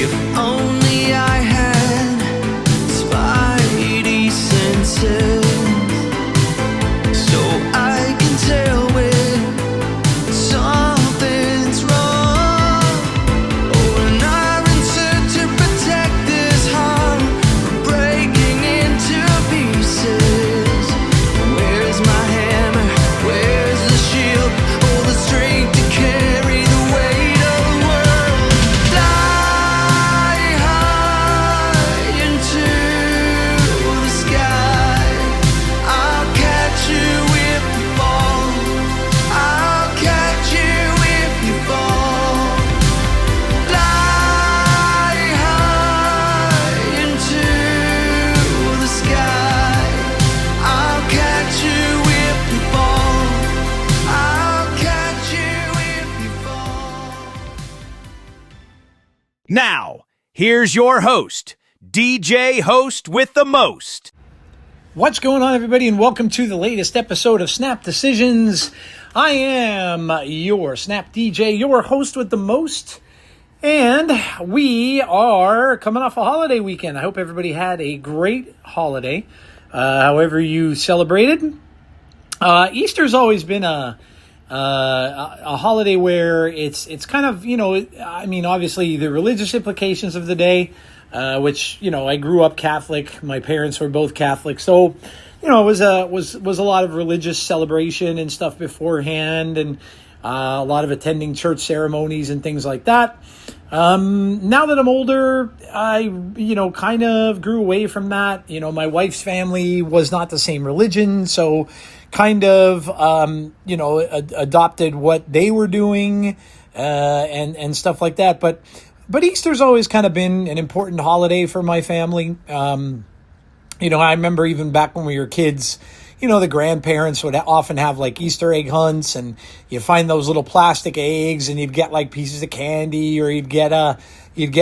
If only I had spidey senses, so I can tell when something's wrong. Oh, and I'm set to protect this heart from breaking into pieces. Where's my hammer? Where's the shield? Oh, the strength to carry the weight of the world. Fly high into the sky. I'll catch you if you fall. I'll catch you if you fall. Fly high into the sky. I'll catch you if you fall. I'll catch you if you fall. Now, here's your host, DJ Host with the Most. What's going on, everybody, and welcome to the latest episode of Snap Decisions. I am your Snap DJ, your host with the most, and we are coming off a holiday weekend. I hope everybody had a great holiday, however you celebrated. Easter's always been a holiday where it's kind of, I mean, obviously the religious implications of the day, which, I grew up Catholic. My parents were both Catholic. So, it was a lot of religious celebration and stuff beforehand, and a lot of attending church ceremonies and things like that. Now that I'm older, I, kind of grew away from that. My wife's family was not the same religion, so kind of, adopted what they were doing, and stuff like that. But Easter's always kind of been an important holiday for my family. I remember even back when we were kids, the grandparents would often have like Easter egg hunts, and you find those little plastic eggs, and you'd get like pieces of candy, or you'd get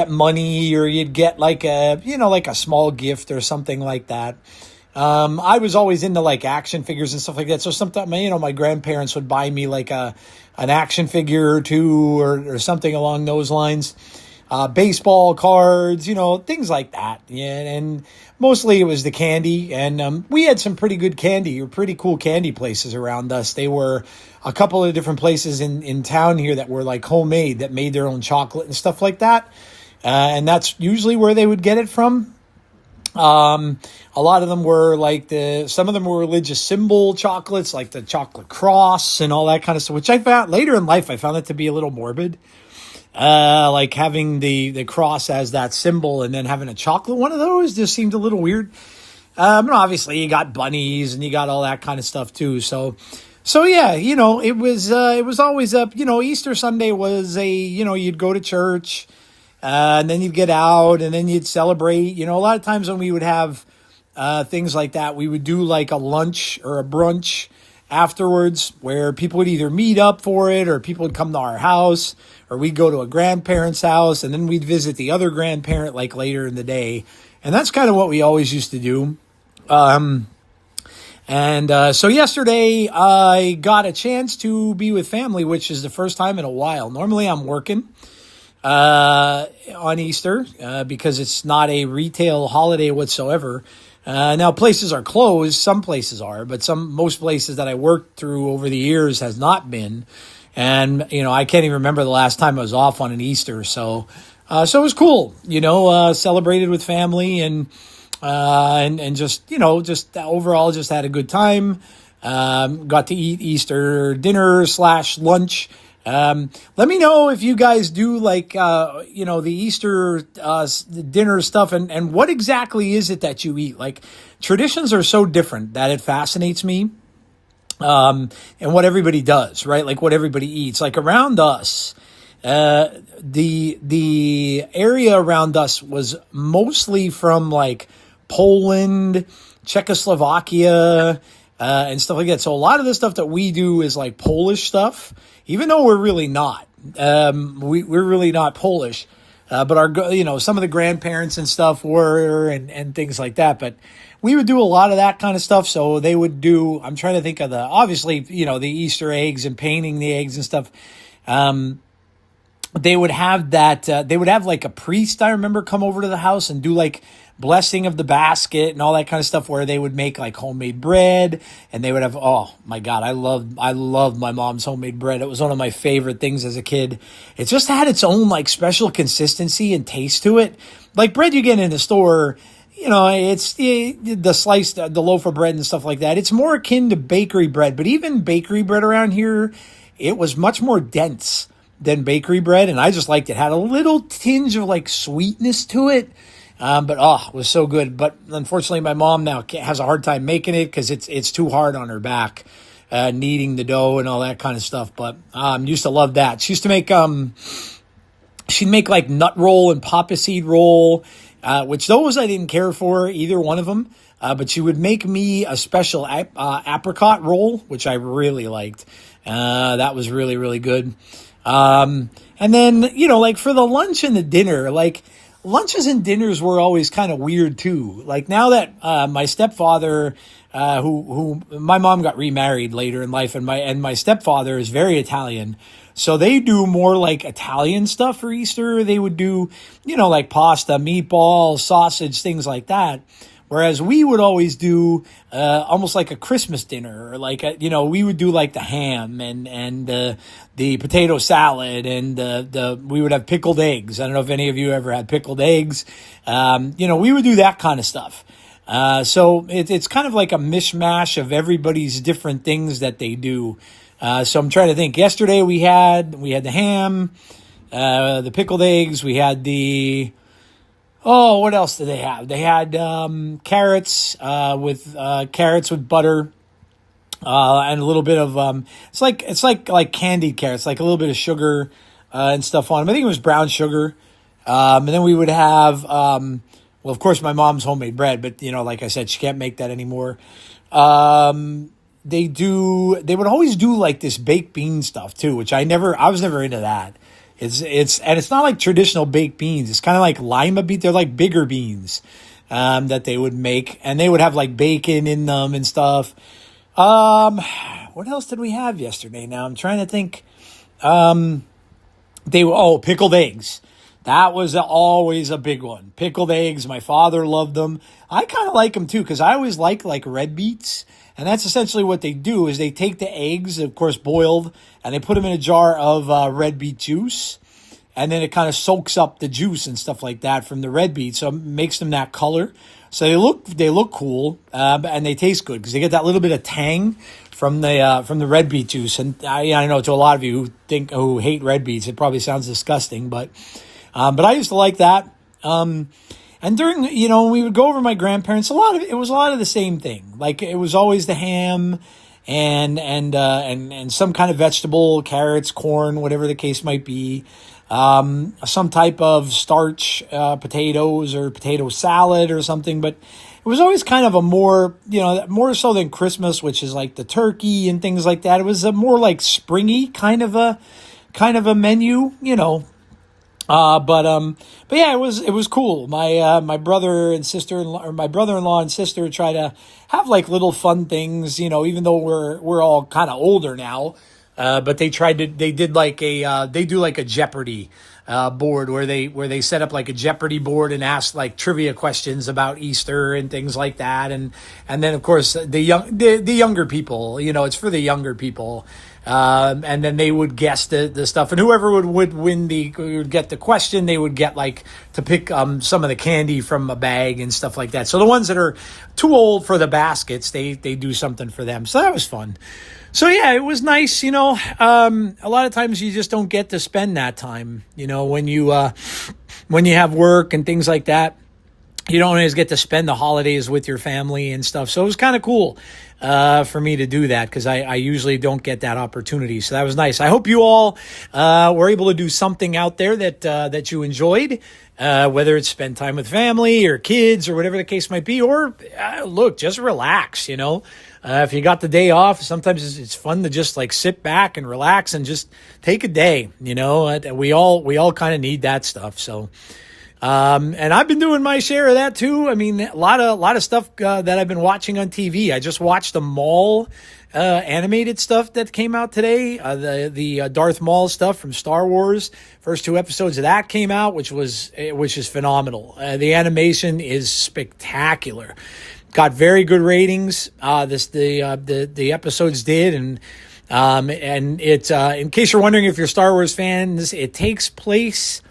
money, or you'd get like a small gift or something like that. I was always into like action figures and stuff like that. So sometimes, my grandparents would buy me like an action figure or two, or something along those lines. Baseball cards, things like that. Yeah, and mostly it was the candy, and we had some pretty good candy, or pretty cool candy places around us. They were a couple of different places in town here that were like homemade, that made their own chocolate and stuff like that. And that's usually where they would get it from. A lot of them were like some of them were religious symbol chocolates, like the chocolate cross and all that kind of stuff, which I found later in life, I found it to be a little morbid. Like having the cross as that symbol and then having a chocolate one of those just seemed a little weird. And obviously you got bunnies and you got all that kind of stuff too. So yeah, it was always up, Easter Sunday was you'd go to church, and then you'd get out, and then you'd celebrate. A lot of times when we would have, things like that, we would do like a lunch or a brunch afterwards, where people would either meet up for it, or people would come to our house, or we'd go to a grandparent's house, and then we'd visit the other grandparent like later in the day. And that's kind of what we always used to do. So yesterday I got a chance to be with family, which is the first time in a while. Normally I'm working on Easter, because it's not a retail holiday whatsoever. Now places are closed. Some places are, but most places that I worked through over the years has not been. And, I can't even remember the last time I was off on an Easter. So it was cool, celebrated with family, and just, just overall just had a good time. Got to eat Easter dinner / lunch. Let me know if you guys do like, the Easter, dinner stuff, and what exactly is it that you eat? Like, traditions are so different that it fascinates me. And what everybody does, right? Like what everybody eats, like around us, the area around us was mostly from like Poland, Czechoslovakia, and stuff like that. So a lot of the stuff that we do is like Polish stuff, even though we're really not. We're really not Polish, but our, some of the grandparents and stuff were, and things like that. But we would do a lot of that kind of stuff. So they would do, I'm trying to think of obviously, the Easter eggs and painting the eggs and stuff. they would have that, they would have like a priest, I remember, come over to the house and do like blessing of the basket and all that kind of stuff, where they would make like homemade bread, and they would have, oh my God, I loved my mom's homemade bread. It was one of my favorite things as a kid. It just had its own like special consistency and taste to it. Like bread you get in the store, you know, it's the sliced, the loaf of bread and stuff like that. It's more akin to bakery bread, but even bakery bread around here, it was much more dense than bakery bread, and I just liked it. Had a little tinge of like sweetness to it, but it was so good. But unfortunately, my mom now has a hard time making it because it's too hard on her back, kneading the dough and all that kind of stuff. But used to love that. She used to make she'd make like nut roll and papa seed roll, which those I didn't care for, either one of them. But she would make me a special apricot roll, which I really liked. That was really, really good. And then, you know, like for the lunch and the dinner, like lunches and dinners were always kind of weird too. Like now that, my stepfather, who my mom got remarried later in life, and my stepfather is very Italian. So they do more like Italian stuff for Easter. They would do, you know, like pasta, meatballs, sausage, things like that. Whereas we would always do almost like a Christmas dinner, or like we would do like the ham and the potato salad, and we would have pickled eggs. I don't know if any of you ever had pickled eggs. We would do that kind of stuff. So it's kind of like a mishmash of everybody's different things that they do. So I'm trying to think. Yesterday we had the ham, the pickled eggs. We had what else did they have? They had carrots with butter, and a little bit of it's like candied carrots, like a little bit of sugar and stuff on them. I think it was brown sugar. And then we would have well, of course, my mom's homemade bread, but like I said, she can't make that anymore. They would always do like this baked bean stuff too, which I was never into that. It's not like traditional baked beans. It's kind of like lima beans. They're like bigger beans, that they would make, and they would have like bacon in them and stuff. What else did we have yesterday? Now I'm trying to think. Pickled eggs. That was always a big one. Pickled eggs. My father loved them. I kind of like them too, because I always like red beets. And that's essentially what they do, is they take the eggs, of course, boiled, and they put them in a jar of red beet juice. And then it kind of soaks up the juice and stuff like that from the red beet. So it makes them that color. So they look cool, and they taste good because they get that little bit of tang from the red beet juice. And I know to a lot of you who hate red beets, it probably sounds disgusting, but I used to like that. And during, when we would go over my grandparents, it was a lot of the same thing. Like it was always the ham and some kind of vegetable, carrots, corn, whatever the case might be. Some type of starch, potatoes or potato salad or something. But it was always kind of a more so than Christmas, which is like the turkey and things like that. It was a more like springy kind of a menu, But yeah, it was cool. My brother and sister-in-law, or my brother-in-law and sister, try to have like little fun things, even though we're all kind of older now. But they do like a Jeopardy board where they set up like a Jeopardy board and ask like trivia questions about Easter and things like that. And then of course the younger people, it's for the younger people. And then they would guess the stuff, and whoever would would get the question, they would get like to pick some of the candy from a bag and stuff like that. So the ones that are too old for the baskets, they do something for them. So that was fun. So yeah, it was nice. A lot of times you just don't get to spend that time. When you have work and things like that. You don't always get to spend the holidays with your family and stuff. So it was kind of cool for me to do that, because I usually don't get that opportunity. So that was nice. I hope you all were able to do something out there that you enjoyed, whether it's spend time with family or kids or whatever the case might be, or look, just relax, if you got the day off, sometimes it's fun to just like sit back and relax and just take a day, we all kind of need that stuff. So And I've been doing my share of that too. I mean, a lot of stuff that I've been watching on TV. I just watched the Maul animated stuff that came out today. The Darth Maul stuff from Star Wars. First 2 episodes of that came out, which is phenomenal. The animation is spectacular. Got very good ratings. The episodes did, and it's in case you're wondering if you're Star Wars fans, it takes place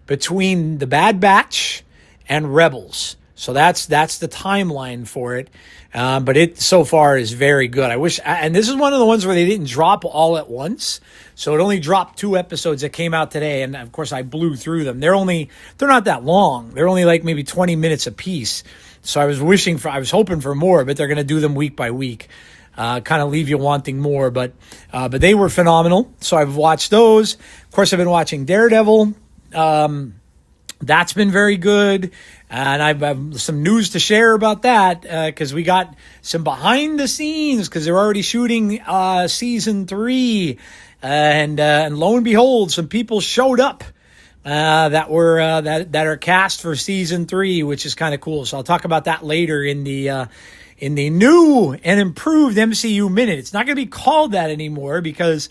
between the Bad Batch and Rebels. So that's the timeline for it. But it so far is very good. I wish, and this is one of the ones where they didn't drop all at once. So it only dropped 2 episodes that came out today. And of course I blew through them. They're not that long. They're only like maybe 20 minutes a piece. So I was hoping for more, but they're going to do them week by week. Kind of leave you wanting more, but they were phenomenal. So I've watched those. Of course, I've been watching Daredevil. That's been very good. And I've some news to share about that, because we got some behind the scenes, because they're already shooting season 3. And lo and behold, some people showed up that are cast for season 3, which is kind of cool. So I'll talk about that later in the new and improved MCU Minute. It's not going to be called that anymore, because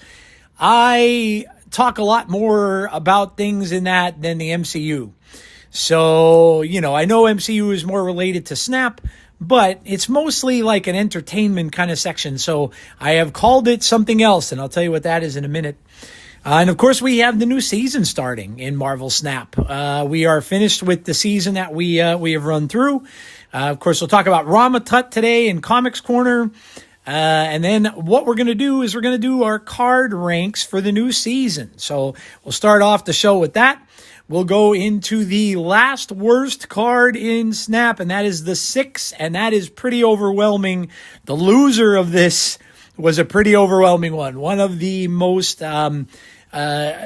I talk a lot more about things in that than the MCU. So, I know MCU is more related to Snap, but it's mostly like an entertainment kind of section. So I have called it something else, and I'll tell you what that is in a minute. And of course, we have the new season starting in Marvel Snap. We are finished with the season that we have run through. Of course, we'll talk about Rama Tut today in Comics Corner. And then what we're going to do is we're going to do our card ranks for the new season. So we'll start off the show with that. We'll go into the last worst card in Snap, and that is the 6, and that is pretty overwhelming. The loser of this was a pretty overwhelming one. One of the most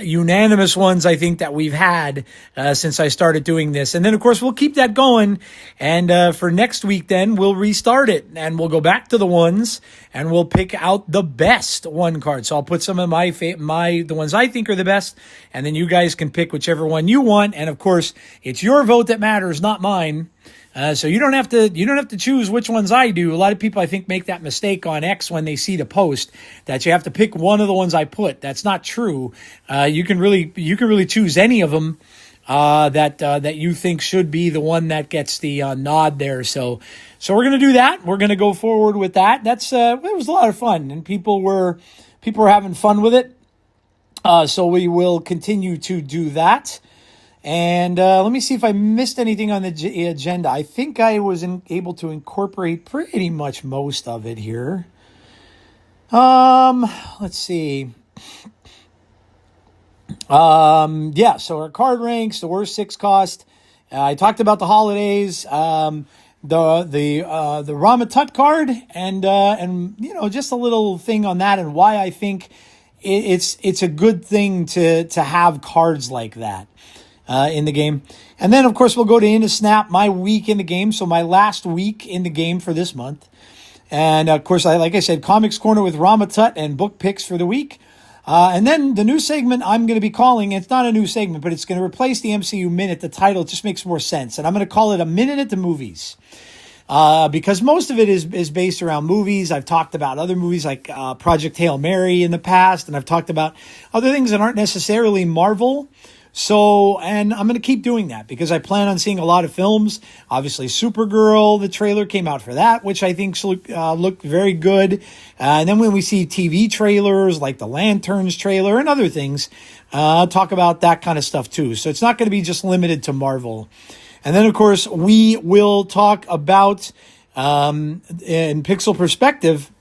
unanimous ones I think that we've had since I started doing this. And then, of course, we'll keep that going. And for next week, then, we'll restart it. And we'll go back to the ones, and we'll pick out the best 1 card. So I'll put some of the ones I think are the best, and then you guys can pick whichever one you want. And, of course, it's your vote that matters, not mine. So you don't have to choose which ones I do. A lot of people, I think, make that mistake on X when they see the post that you have to pick one of the ones I put. That's not true. You can really choose any of them that you think should be the one that gets the nod there. So we're gonna do that. We're gonna go forward with that. It was a lot of fun, and people were having fun with it. So we will continue to do that. And let me see if I missed anything on the agenda. I think I was able to incorporate pretty much most of it here. Let's see. Yeah, so our card ranks, the worst 6 cost. I talked about the holidays, the Rama Tut card, and just a little thing on that, and why I think it's a good thing to have cards like that in the game. And then, of course, we'll go to Into Snap, my week in the game, so my last week in the game for this month. And, of course, like I said, Comics Corner with Rama Tut and book picks for the week. And then the new segment I'm going to be calling, it's not a new segment, but it's going to replace the MCU Minute. The title just makes more sense. And I'm going to call it A Minute at the Movies. Because most of it is based around movies. I've talked about other movies like Project Hail Mary in the past, and I've talked about other things that aren't necessarily Marvel. So, and I'm going to keep doing that because I plan on seeing a lot of films. Obviously, Supergirl, the trailer came out for that, which I think looked very good. And then when we see TV trailers like the Lanterns trailer and other things, I'll talk about that kind of stuff too. So it's not going to be just limited to Marvel. And then, of course, we will talk about, in Pixel Perspective,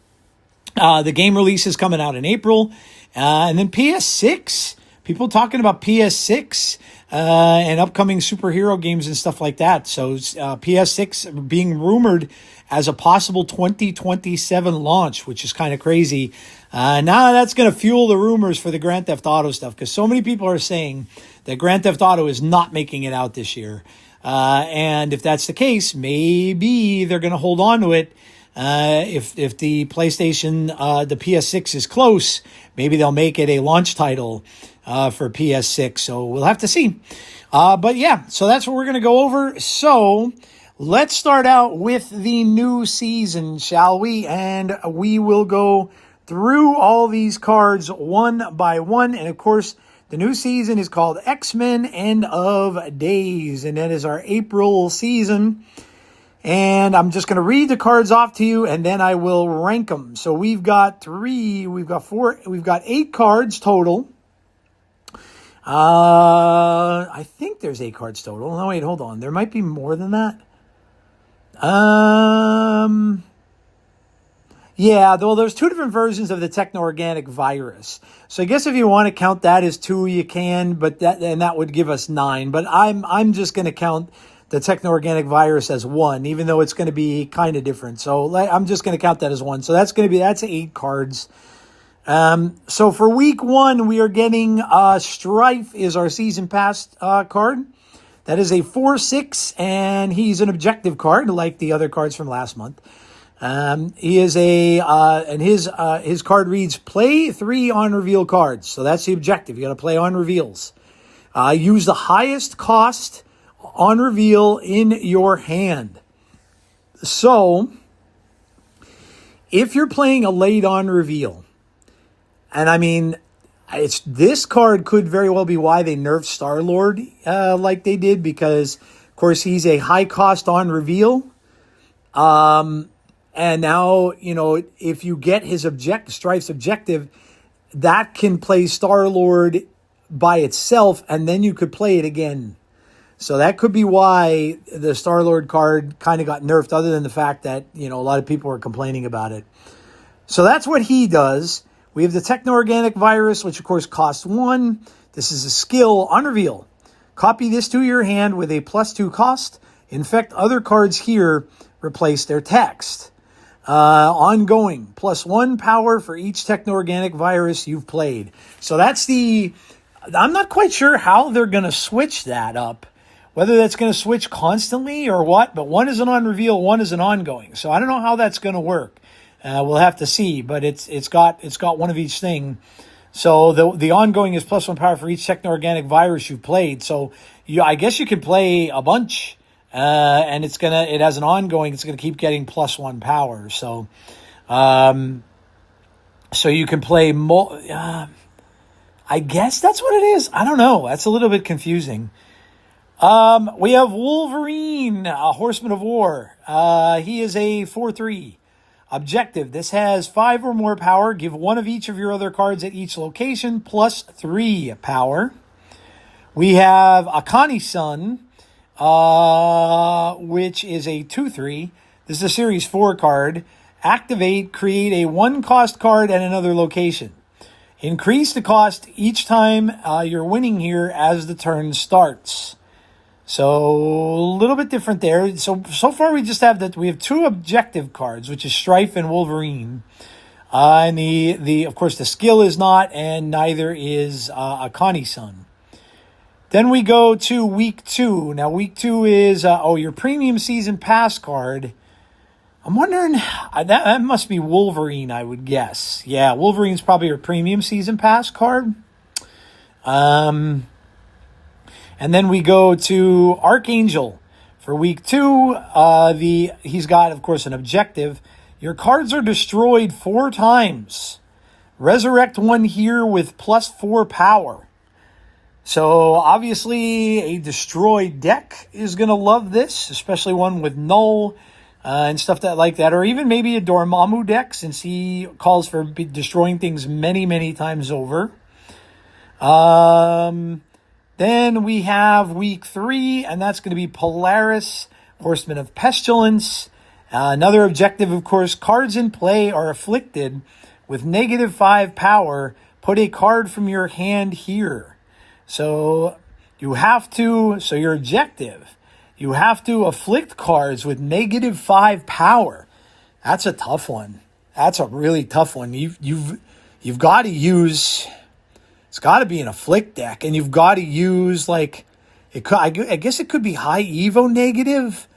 the game release is coming out in April. And then PS6. People talking about PS6 and upcoming superhero games and stuff like that. So PS6 being rumored as a possible 2027 launch, which is kind of crazy. Now that's going to fuel the rumors for the Grand Theft Auto stuff because so many people are saying that Grand Theft Auto is not making it out this year. And if that's the case, maybe they're going to hold on to it. If the PlayStation, the PS6 is close, maybe they'll make it a launch title for PS6. So we'll have to see. But yeah, so that's what we're going to go over. So let's start out with the new season, shall we? And we will go through all these cards one by one. And of course, the new season is called X-Men End of Days. And that is our April season. And I'm just going to read the cards off to you, and then I will rank them. So we've got 8 cards total. I think there's 8 cards total. No, wait, hold on. There might be more than that. Yeah, though there's 2 different versions of the techno-organic virus. So I guess if you want to count that as 2, you can, but that would give us 9. But I'm just going to count the techno-organic virus as 1, even though it's going to be kind of different. So I'm just going to count that as 1. So that's 8 cards. So for week 1, we are getting Strife is our season pass card. That is a 4/6, and he's an objective card like the other cards from last month. He is his card reads play 3 on reveal cards. So that's the objective. You got to play on reveals. Use the highest cost on reveal in your hand. So if you're playing a late on reveal, and I mean, this card could very well be why they nerfed Star-Lord like they did, because of course he's a high cost on reveal. And now, if you get his Strife's objective, that can play Star-Lord by itself, and then you could play it again. So that could be why the Star-Lord card kind of got nerfed, other than the fact that, a lot of people were complaining about it. So that's what he does. We have the techno-organic virus, which of course costs 1. This is a skill on reveal. Copy this to your hand with a +2 cost. Infect other cards here. Replace their text. Ongoing. +1 power for each techno-organic virus you've played. So that's I'm not quite sure how they're going to switch that up. Whether that's going to switch constantly or what, but 1 is an on reveal, 1 is an ongoing. So I don't know how that's going to work. We'll have to see, but it's got one of each thing. So the ongoing is +1 power for each techno-organic virus you've played. So I guess you can play a bunch, and it has an ongoing. It's gonna keep getting +1 power. So, so you can play more. I guess that's what it is. I don't know. That's a little bit confusing. We have Wolverine, a Horseman of War. He is a 4/3. Objective. This has 5 or more power. Give 1 of each of your other cards at each location +3 power. We have Akani's Son, which is a 2/3. This is a Series 4 card. Activate, create a 1-cost card at another location. Increase the cost each time you're winning here as the turn starts. So a little bit different there. So far we just have that we have 2 objective cards, which is Strife and Wolverine. And of course the skill is not, and neither is Akani's Son. Then we go to week 2. Now week 2 is your premium season pass card. I'm wondering, that must be Wolverine, I would guess. Yeah, Wolverine's probably your premium season pass card. And then we go to Archangel for week 2. He's got, of course, an objective. Your cards are destroyed 4 times. Resurrect 1 here with +4 power. So obviously a destroyed deck is going to love this, especially one with Null and stuff like that. Or even maybe a Dormammu deck, since he calls for destroying things many, many times over. Then we have week 3, and that's going to be Polaris, Horseman of Pestilence. Another objective, of course, cards in play are afflicted with -5 power. Put a card from your hand here. So your objective, you have to afflict cards with -5 power. That's a tough one. That's a really tough one. You've got to use. It's got to be an afflict deck, and you've got to use I guess it could be high Evo negative,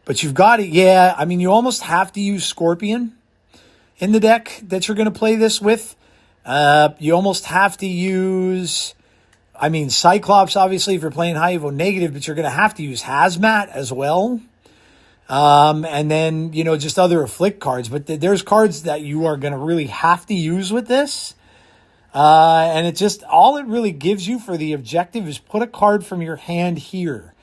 but you've got to. Yeah, I mean, you almost have to use Scorpion in the deck that you're going to play this with. You almost have to use I mean, Cyclops, obviously, if you're playing high evo negative, but you're going to have to use Hazmat as well. And then, just other afflict cards. But there's cards that you are going to really have to use with this. And all it really gives you for the objective is put a card from your hand here.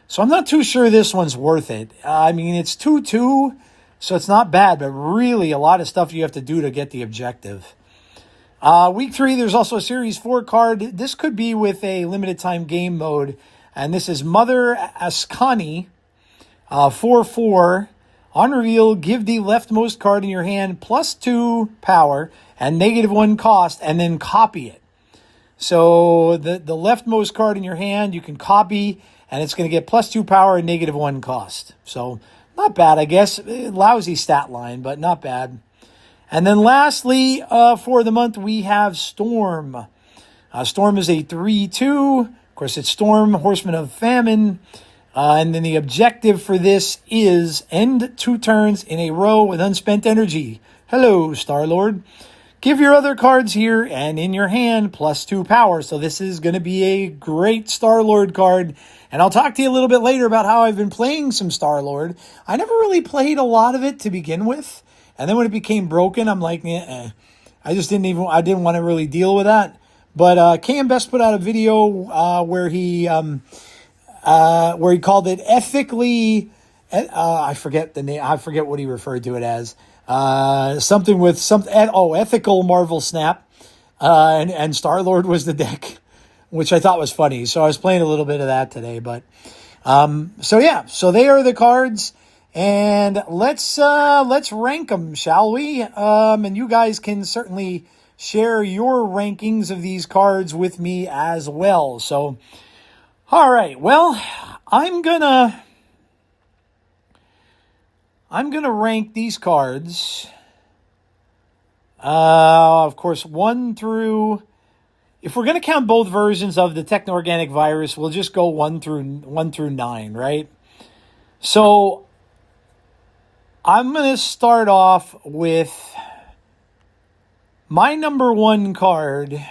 So I'm not too sure this one's worth it. I mean, it's 2/2, so it's not bad, but really a lot of stuff you have to do to get the objective. Week 3, there's also a Series 4 card. This could be with a limited time game mode. And this is Mother Ascani, 4/4. On reveal, give the leftmost card in your hand +2 power and -1 cost, and then copy it. So the leftmost card in your hand, you can copy, and it's going to get +2 power and -1 cost. So not bad, I guess. Lousy stat line, but not bad. And then lastly, for the month, we have Storm. Storm is a 3/2. Of course, it's Storm, Horseman of Famine. And then the objective for this is end 2 turns in a row with unspent energy. Hello, Star-Lord. Give your other cards here and in your hand +2 power. So this is going to be a great Star-Lord card. And I'll talk to you a little bit later about how I've been playing some Star-Lord. I never really played a lot of it to begin with. And then when it became broken, I'm like, I didn't want to really deal with that. But KM Best put out a video where he called it ethically, I forget the name, I forget what he referred to it as. Ethical Marvel Snap. And Star-Lord was the deck, which I thought was funny. So I was playing a little bit of that today, but, so they are the cards, and let's rank them, shall we? And you guys can certainly share your rankings of these cards with me as well. So, all right, well, I'm gonna rank these cards. Of course, 1 through. If we're gonna count both versions of the Techno-Organic Virus, we'll just go 1 through 9, right? So I'm gonna start off with my number 1 card.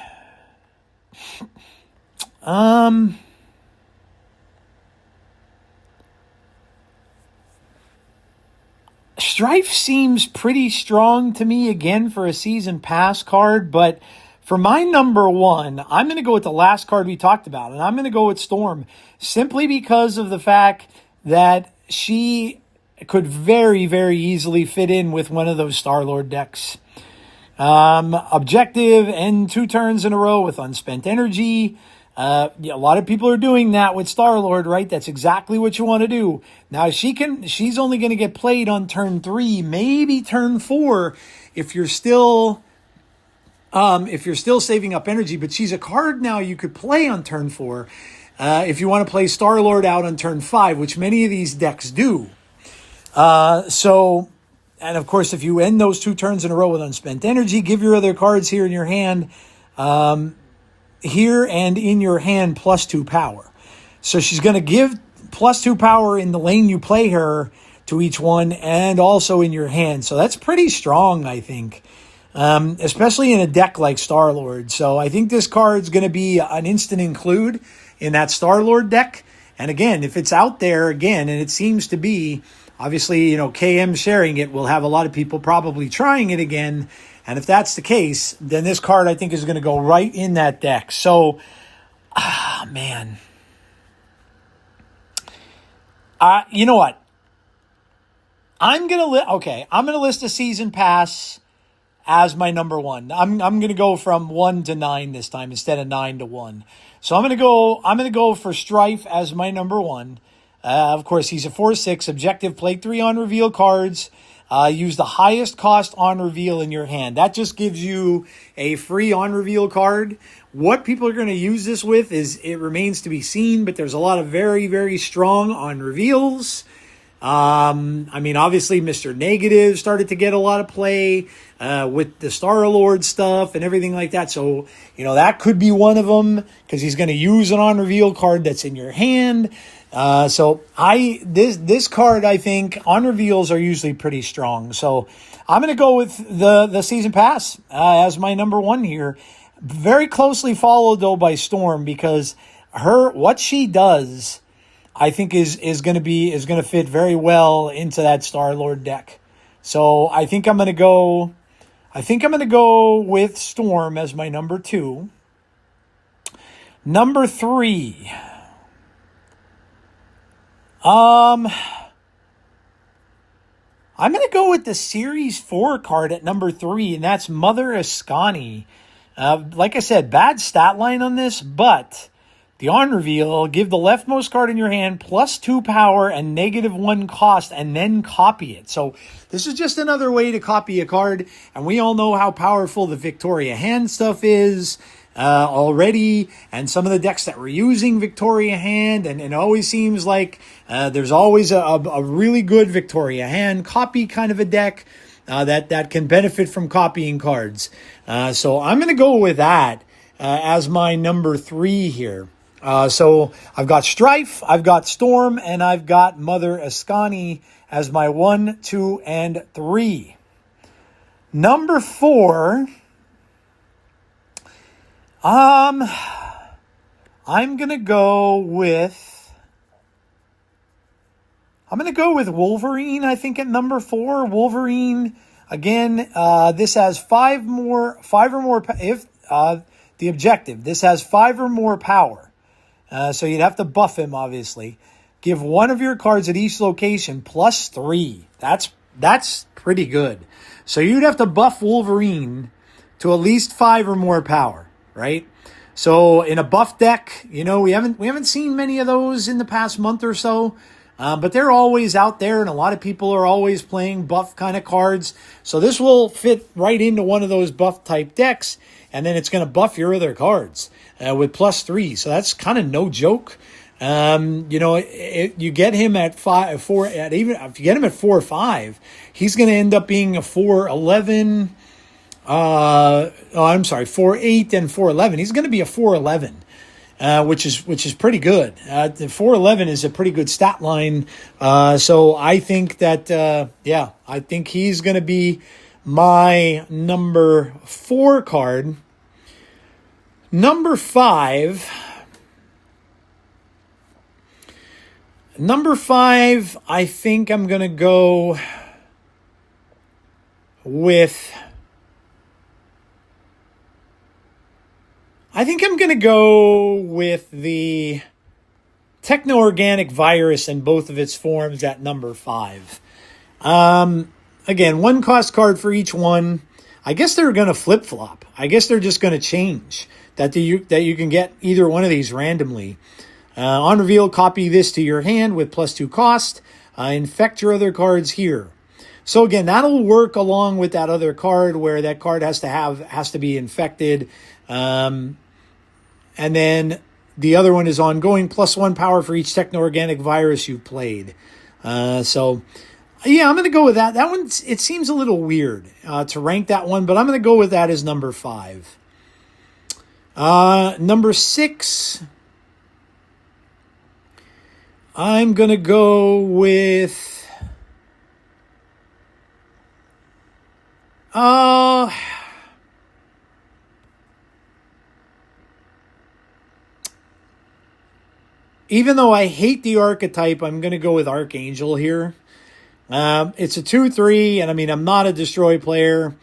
Strife seems pretty strong to me again for a season pass card, but for my number 1, I'm going to go with the last card we talked about, and I'm going to go with Storm, simply because of the fact that she could very, very easily fit in with one of those Star-Lord decks. Objective, end 2 turns in a row with unspent energy. A lot of people are doing that with Star-Lord, right? That's exactly what you want to do. Now, she's only going to get played on turn 3, maybe turn 4, if you're still saving up energy. But she's a card now you could play on turn 4 if you want to play Star-Lord out on turn 5, which many of these decks do. And of course, if you end those 2 turns in a row with unspent energy, give your other cards here in your hand. Here and in your hand +2 power. So she's going to give +2 power in the lane you play her to each one, and also in your hand. So that's pretty strong, I think, especially in a deck like Star-Lord. So I think this card's going to be an instant include in that Star-Lord deck. And again, if it's out there again, and it seems to be, obviously, KM sharing it will have a lot of people probably trying it again. And if that's the case, then this card, I think, is going to go right in that deck. So, man. You know what? I'm going to list a season pass as my number 1. I'm going to go from 1 to 9 this time instead of 9 to 1. So I'm going to go for Strife as my number 1. Of course, he's a 4/6 objective, play 3 on reveal cards. Use the highest cost on reveal in your hand. That just gives you a free on reveal card. What people are going to use this with it remains to be seen, but there's a lot of very, very strong on reveals. Obviously Mr. Negative started to get a lot of play, with the Star-Lord stuff and everything like that. So, that could be one of them, because he's going to use an on reveal card that's in your hand. This card, I think, on reveals are usually pretty strong. So I'm going to go with the season pass as my number 1 here. Very closely followed though by Storm, because what she does, I think is going to fit very well into that Star-Lord deck. So I think I'm going to go with Storm as my number 2. Number 3. I'm going to go with the Series 4 card at number 3, and that's Mother Ascani. Like I said, bad stat line on this, but the on reveal, give the leftmost card in your hand +2 power and -1 cost, and then copy it. So this is just another way to copy a card, and we all know how powerful the Victoria Hand stuff is already, and some of the decks that were using Victoria Hand, and it always seems like there's always a really good Victoria Hand copy kind of a deck that can benefit from copying cards. So I'm going to go with that as my number 3 here. So I've got Strife, I've got Storm, and I've got Mother Ascani as my 1, 2, and 3. Number 4, I'm gonna go with Wolverine. I think at number 4, Wolverine again. This has 5 or more. If the objective, this has 5 or more power. So you'd have to buff him, obviously. Give one of your cards at each location +3. That's pretty good. So you'd have to buff Wolverine to at least 5 or more power, right? So in a buff deck, we haven't seen many of those in the past month or so, but they're always out there, and a lot of people are always playing buff kind of cards. So this will fit right into one of those buff type decks, and then it's going to buff your other cards with +3. So that's kind of no joke. You get him at 4, even if you get him at 4 or 5, he's going to end up being a 4/11. 4/8 and 4/11. He's going to be a 4/11, which is pretty good. The 4/11 is a pretty good stat line. So I think that, I think he's going to be my number 4 card. Number 5, I think I'm going to go with... the Techno-Organic Virus in both of its forms at number 5. Again, 1 cost card for each one. I guess they're going to flip-flop. I guess they're just going to change. That you can get either one of these randomly. On reveal, copy this to your hand with +2 cost. Infect your other cards here. So again, that'll work along with that other card where that card has to be infected. And then the other one is ongoing, +1 power for each Techno-Organic Virus you played. I'm going to go with that. That one, it seems a little weird to rank that one, but I'm going to go with that as number 5. Number 6, I'm going to go with... even though I hate the archetype, I'm going to go with Archangel here. It's a 2/3, and I'm not a destroy player,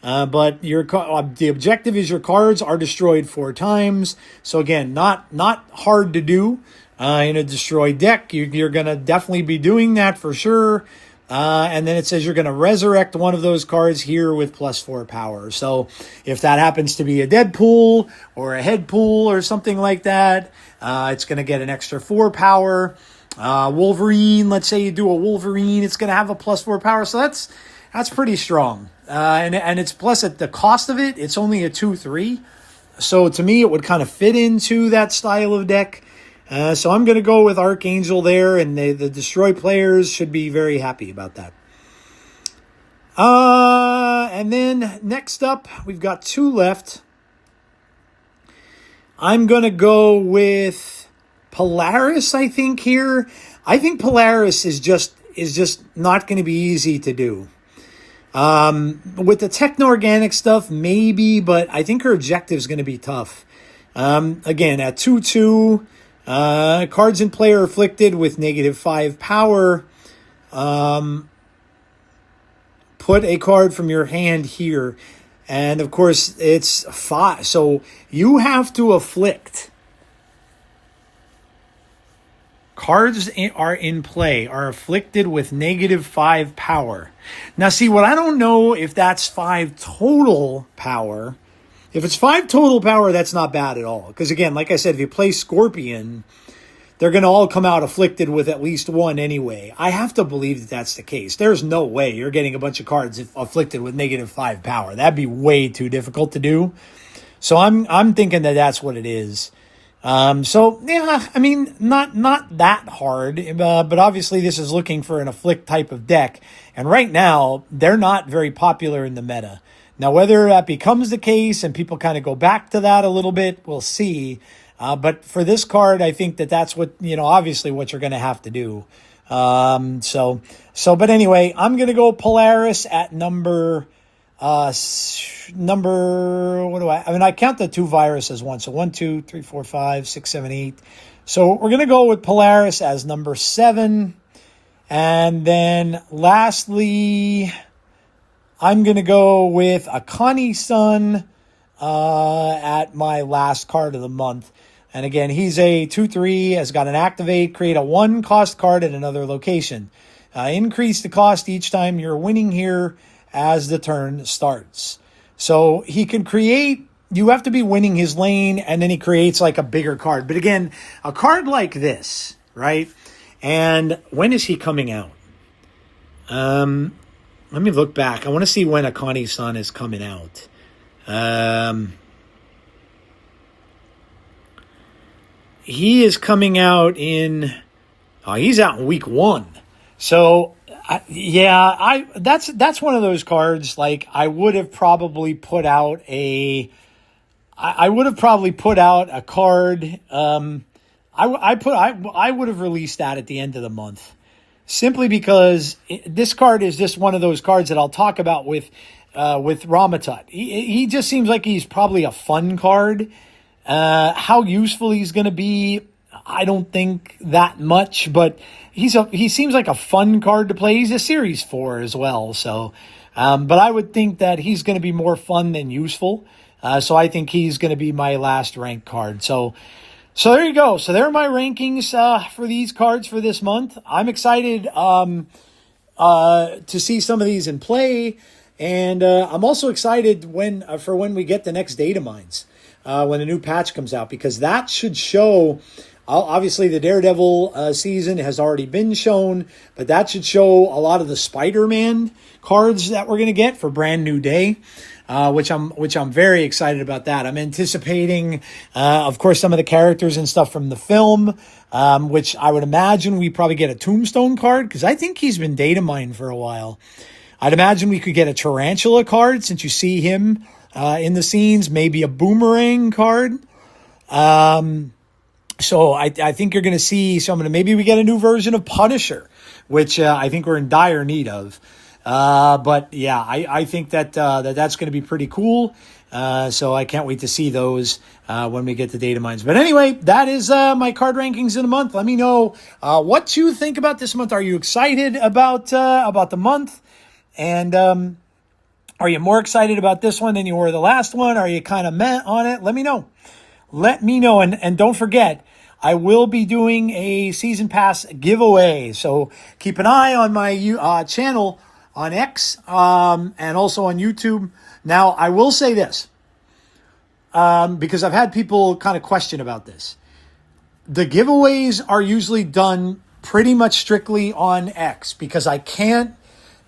but the objective is your cards are destroyed 4 times. So again, not hard to do in a destroy deck. You're going to definitely be doing that for sure. And then it says you're going to resurrect one of those cards here with +4 power. So if that happens to be a Deadpool or a Headpool or something like that, it's going to get an extra 4 power. Wolverine, let's say you do a Wolverine, it's going to have a +4 power. So that's pretty strong. And it's plus at the cost of it, it's only a 2/3. So to me, it would kind of fit into that style of deck. So I'm going to go with Archangel there, and the destroy players should be very happy about that. And then next up, we've got 2 left. I'm going to go with Polaris, I think, here. I think Polaris is just not going to be easy to do. With the techno-organic stuff, maybe, but I think her objective is going to be tough. Again, at 2/2, cards in play are afflicted with -5 power. Put a card from your hand here. And, of course, it's 5. So you have to afflict. Cards are in play, are afflicted with -5 power. Now, see, what I don't know if that's 5 total power. If it's 5 total power, that's not bad at all. Because, again, like I said, if you play Scorpion, they're going to all come out afflicted with at least 1 anyway. I have to believe that that's the case. There's no way you're getting a bunch of cards afflicted with -5 power. That'd be way too difficult to do. So I'm thinking that that's what it is. So yeah, I mean, not that hard, but obviously this is looking for an afflict type of deck, and right now they're not very popular in the meta. Now, whether that becomes the case and people kind of go back to that a little bit, we'll see. But for this card, I think that that's what, obviously what you're going to have to do. But anyway, I'm going to go Polaris at number, what do I count the 2 virus as 1. So 1, 2, 3, 4, 5, 6, 7, 8. So we're going to go with Polaris as number 7. And then lastly, I'm going to go with Akane Sun at my last card of the month. And again, he's a 2/3, has got an activate, create a 1 cost card at another location. Increase the cost each time you're winning here as the turn starts. So he can create, you have to be winning his lane, and then he creates like a bigger card. But again, a card like this, right? And when is he coming out? Let me look back. I want to see when Akane-san is coming out. He is coming out in... he's out in week 1. So, that's one of those cards. Like, I would have probably put out a card. I would have released that at the end of the month, simply because this card is just one of those cards that I'll talk about with Rama Tut. He just seems like he's probably a fun card. How useful he's going to be, I don't think that much, but he seems like a fun card to play. He's a Series 4 as well, so but I would think that he's going to be more fun than useful. So I think he's going to be my last ranked card. So there you go. So there are my rankings for these cards for this month. I'm excited to see some of these in play, and I'm also excited for when we get the next data mines. When a new patch comes out, because that should show, obviously the Daredevil season has already been shown, but that should show a lot of the Spider-Man cards that we're going to get for Brand New Day, which I'm very excited about that. I'm anticipating, of course, some of the characters and stuff from the film, which I would imagine we probably get a Tombstone card, because I think he's been data mined for a while. I'd imagine we could get a Tarantula card, since you see him in the scenes, maybe a Boomerang card. So I think you're going to see maybe we get a new version of Punisher, which I think we're in dire need of. But yeah, I think that's going to be pretty cool. So I can't wait to see those when we get the data mines. But anyway, that is my card rankings in the month. Let me know what you think about this month. Are you excited about the month? And are you more excited about this one than you were the last one? Are you kind of meh on it? Let me know. And don't forget, I will be doing a season pass giveaway. So keep an eye on my channel on X and also on YouTube. Now, I will say this, because I've had people kind of question about this. The giveaways are usually done pretty much strictly on X, because I can't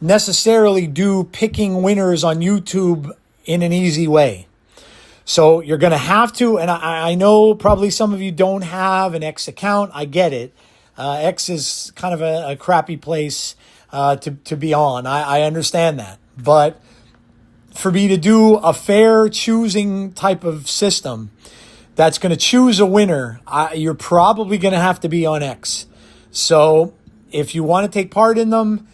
necessarily do picking winners on YouTube in an easy way. So you're going to have to, and I know probably some of you don't have an X account. I get it. X is kind of a crappy place to be on. I understand that. But for me to do a fair choosing type of system that's going to choose a winner, you're probably going to have to be on X. So if you want to take part in them,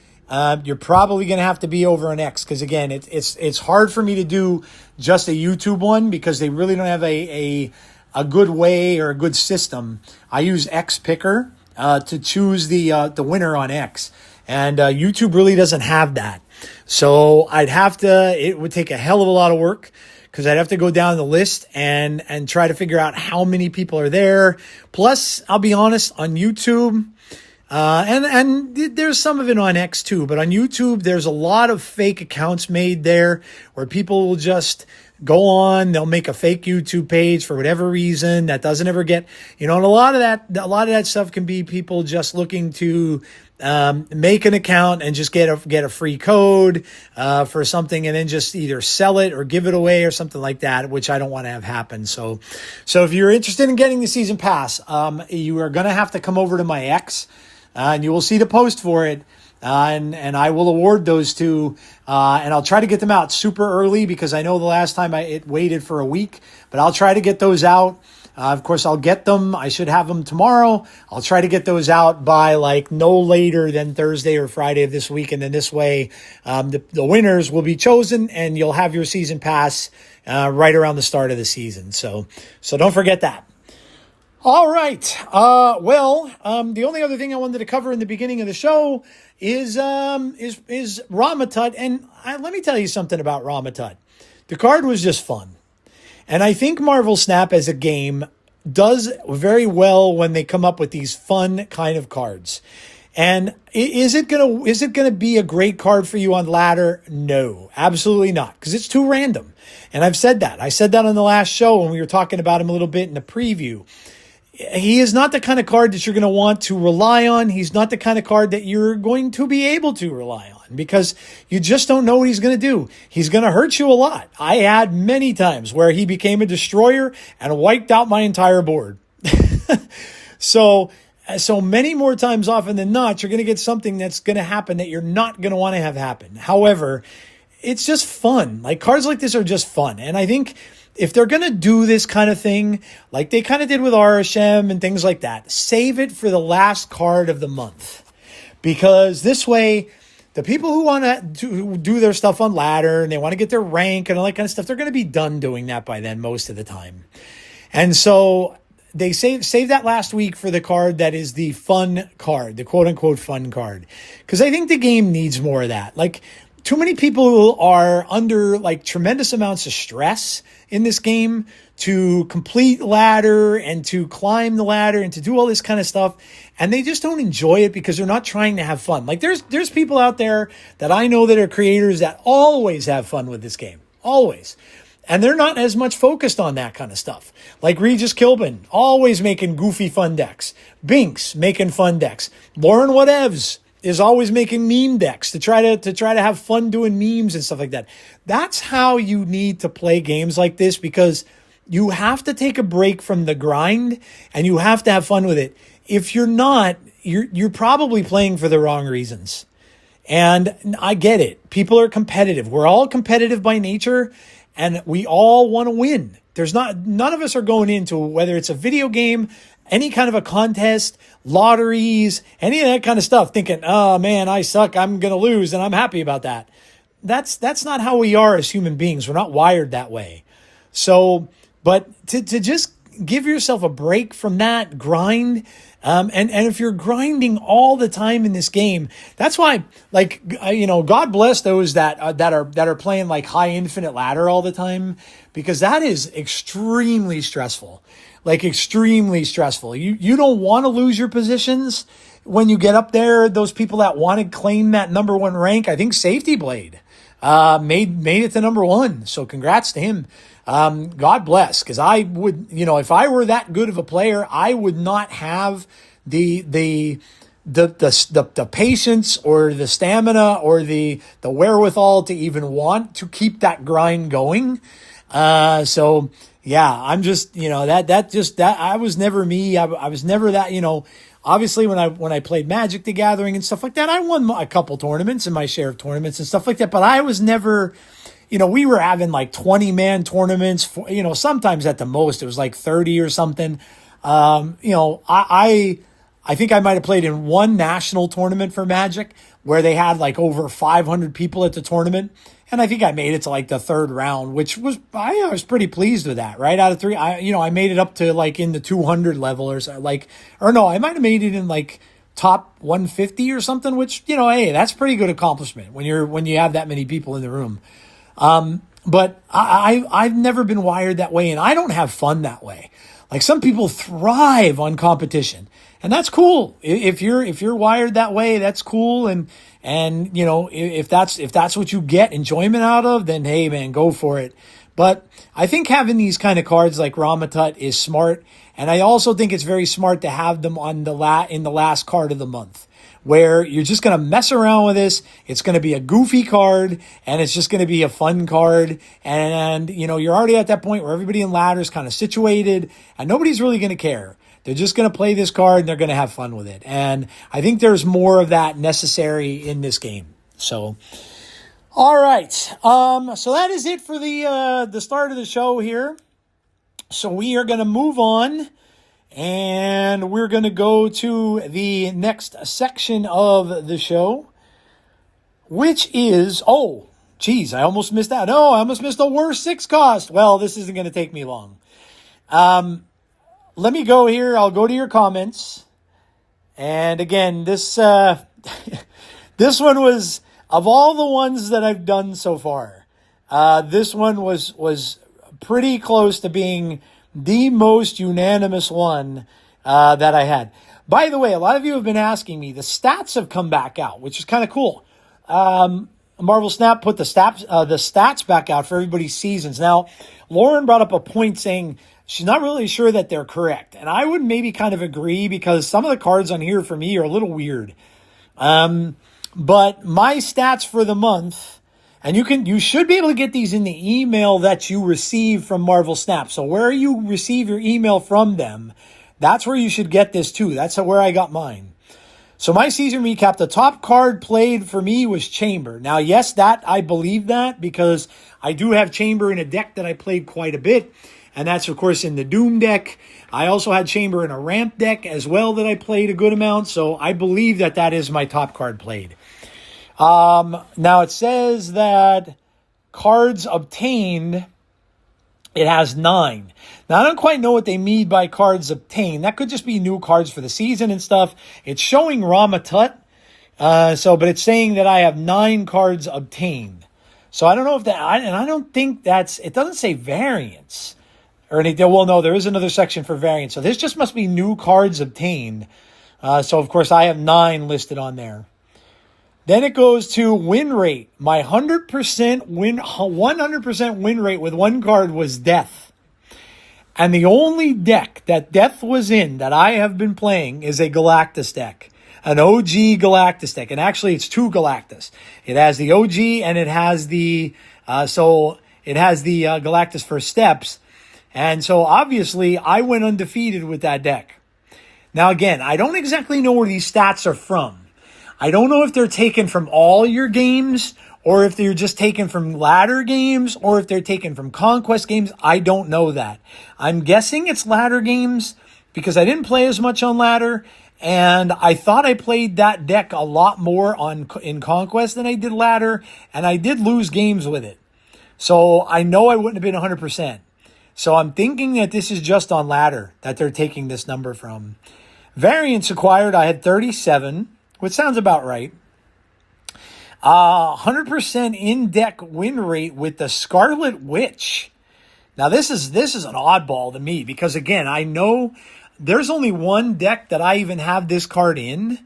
you're probably going to have to be over an X, because again, it's hard for me to do just a YouTube one because they really don't have a good way or a good system. I use X Picker to choose the winner on X, and YouTube really doesn't have that. So it would take a hell of a lot of work, because I'd have to go down the list and try to figure out how many people are there. Plus, I'll be honest, on YouTube, and there's some of it on X too, but on YouTube, there's a lot of fake accounts made there where people will just go on, they'll make a fake YouTube page for whatever reason that doesn't ever get, and a lot of that stuff can be people just looking to make an account and just get a free code for something, and then just either sell it or give it away or something like that, which I don't want to have happen. So if you're interested in getting the season pass, you are going to have to come over to my X, and you will see the post for it. And I will award those two, and I'll try to get them out super early, because I know the last time it waited for a week, but I'll try to get those out. Of course, I'll get them. I should have them tomorrow. I'll try to get those out by no later than Thursday or Friday of this week. And then this way, the winners will be chosen, and you'll have your season pass right around the start of the season. So don't forget that. All right. The only other thing I wanted to cover in the beginning of the show is Rama Tut. And let me tell you something about Rama Tut. The card was just fun. And I think Marvel Snap as a game does very well when they come up with these fun kind of cards. And is it gonna be a great card for you on ladder? No, absolutely not, because it's too random. And I've said that. I said that on the last show when we were talking about him a little bit in the preview. He is not the kind of card that you're going to want to rely on. He's not the kind of card that you're going to be able to rely on, because you just don't know what he's going to do. He's going to hurt you a lot. I had many times where he became a destroyer and wiped out my entire board. So many more times often than not, you're going to get something that's going to happen that you're not going to want to have happen. However, it's just fun. Cards like this are just fun. And I think if they're going to do this kind of thing, like they kind of did with RSM and things like that, save it for the last card of the month. Because this way, the people who want to do their stuff on ladder and they want to get their rank and all that kind of stuff, they're going to be done doing that by then most of the time. And so they save that last week for the card that is the fun card, the quote-unquote fun card. Because I think the game needs more of that. Too many people are under tremendous amounts of stress in this game to complete ladder and to climb the ladder and to do all this kind of stuff. And they just don't enjoy it because they're not trying to have fun. There's people out there that I know that are creators that always have fun with this game. Always. And they're not as much focused on that kind of stuff. Like Regis Kilbin, always making goofy fun decks. Binks making fun decks. Lauren Whatevs is always making meme decks to try to have fun doing memes and stuff like that. That's how you need to play games like this, because you have to take a break from the grind and you have to have fun with it. If you're not, you're probably playing for the wrong reasons. And I get it. People are competitive. We're all competitive by nature, and we all want to win. None of us are going into, whether it's a video game, any kind of a contest, lotteries, any of that kind of stuff, thinking, oh man, I suck, I'm going to lose, and I'm happy about that. That's not how we are as human beings. We're not wired that way. So, but to just give yourself a break from that grind, and if you're grinding all the time in this game, that's why, God bless those that are playing high infinite ladder all the time, because that is extremely stressful. Extremely stressful. You don't want to lose your positions when you get up there. Those people that want to claim that number one rank, I think Safety Blade made it to number one. So congrats to him. God bless, because I would, if I were that good of a player, I would not have the patience or the stamina or the wherewithal to even want to keep that grind going. So yeah, I'm just, I was never me. I was never that, obviously when I played Magic the Gathering and stuff like that, I won a couple tournaments and my share of tournaments and stuff like that, but I was never, we were having 20-man tournaments sometimes at the most it was 30 or something. I think I might have played in one national tournament for Magic where they had like over 500 people at the tournament. And I think I made it to like the third round, which was, I was pretty pleased with that, right? Out of three, I made it up to like in the 200 level or so, or no, I might have made it in like top 150 or something, which, hey, that's pretty good accomplishment when you have that many people in the room. But I've never been wired that way, and I don't have fun that way. Like some people thrive on competition, and that's cool. If you're wired that way, that's cool. And if that's what you get enjoyment out of, then hey man, go for it. But I think having these kind of cards like Rama Tut is smart, and I also think it's very smart to have them on in the last card of the month, where you're just going to mess around with this. It's going to be a goofy card, and it's just going to be a fun card. And, you're already at that point where everybody in ladder is kind of situated, and nobody's really going to care. They're just going to play this card, and they're going to have fun with it. And I think there's more of that necessary in this game. So, all right. So that is it for the start of the show here. So we are going to move on. And we're going to go to the next section of the show, which is, I almost missed that. No, I almost missed the worst 6 cost. Well, this isn't going to take me long. Let me go here. I'll go to your comments. And again, this one was, of all the ones that I've done so far, this one was pretty close to being the most unanimous one that I had. By the way, a lot of you have been asking me. The stats have come back out, which is kind of cool. Marvel Snap put the stats back out for everybody's seasons. Now, Lauren brought up a point saying she's not really sure that they're correct. And I would maybe kind of agree because some of the cards on here for me are a little weird. But my stats for the month... And you should be able to get these in the email that you receive from Marvel Snap. So where you receive your email from them, that's where you should get this too. That's where I got mine. So my season recap, the top card played for me was Chamber. Now, yes, I believe that because I do have Chamber in a deck that I played quite a bit. And that's, of course, in the Doom deck. I also had Chamber in a Ramp deck as well that I played a good amount. So I believe that is my top card played. Now it says that cards obtained, it has 9. Now I don't quite know what they mean by cards obtained. That could just be new cards for the season and stuff. It's showing Rama Tut. But it's saying that I have 9 cards obtained. So I don't know if and I don't think it doesn't say variants or anything. Well, no, there is another section for variants. So this just must be new cards obtained. So of course I have 9 listed on there. Then it goes to win rate. My 100% win rate with one card was Death. And the only deck that Death was in that I have been playing is a Galactus deck. An OG Galactus deck. And actually it's 2 Galactus. It has the OG and it has the Galactus First Steps. And so obviously I went undefeated with that deck. Now again, I don't exactly know where these stats are from. I don't know if they're taken from all your games or if they're just taken from ladder games or if they're taken from conquest games. I don't know that. I'm guessing it's ladder games because I didn't play as much on ladder and I thought I played that deck a lot more in conquest than I did ladder, and I did lose games with it. So I know I wouldn't have been 100%. So I'm thinking that this is just on ladder that they're taking this number from. Variants acquired, I had 37. Which sounds about right. 100% in-deck win rate with the Scarlet Witch. Now, this is an oddball to me because, again, I know there's only one deck that I even have this card in,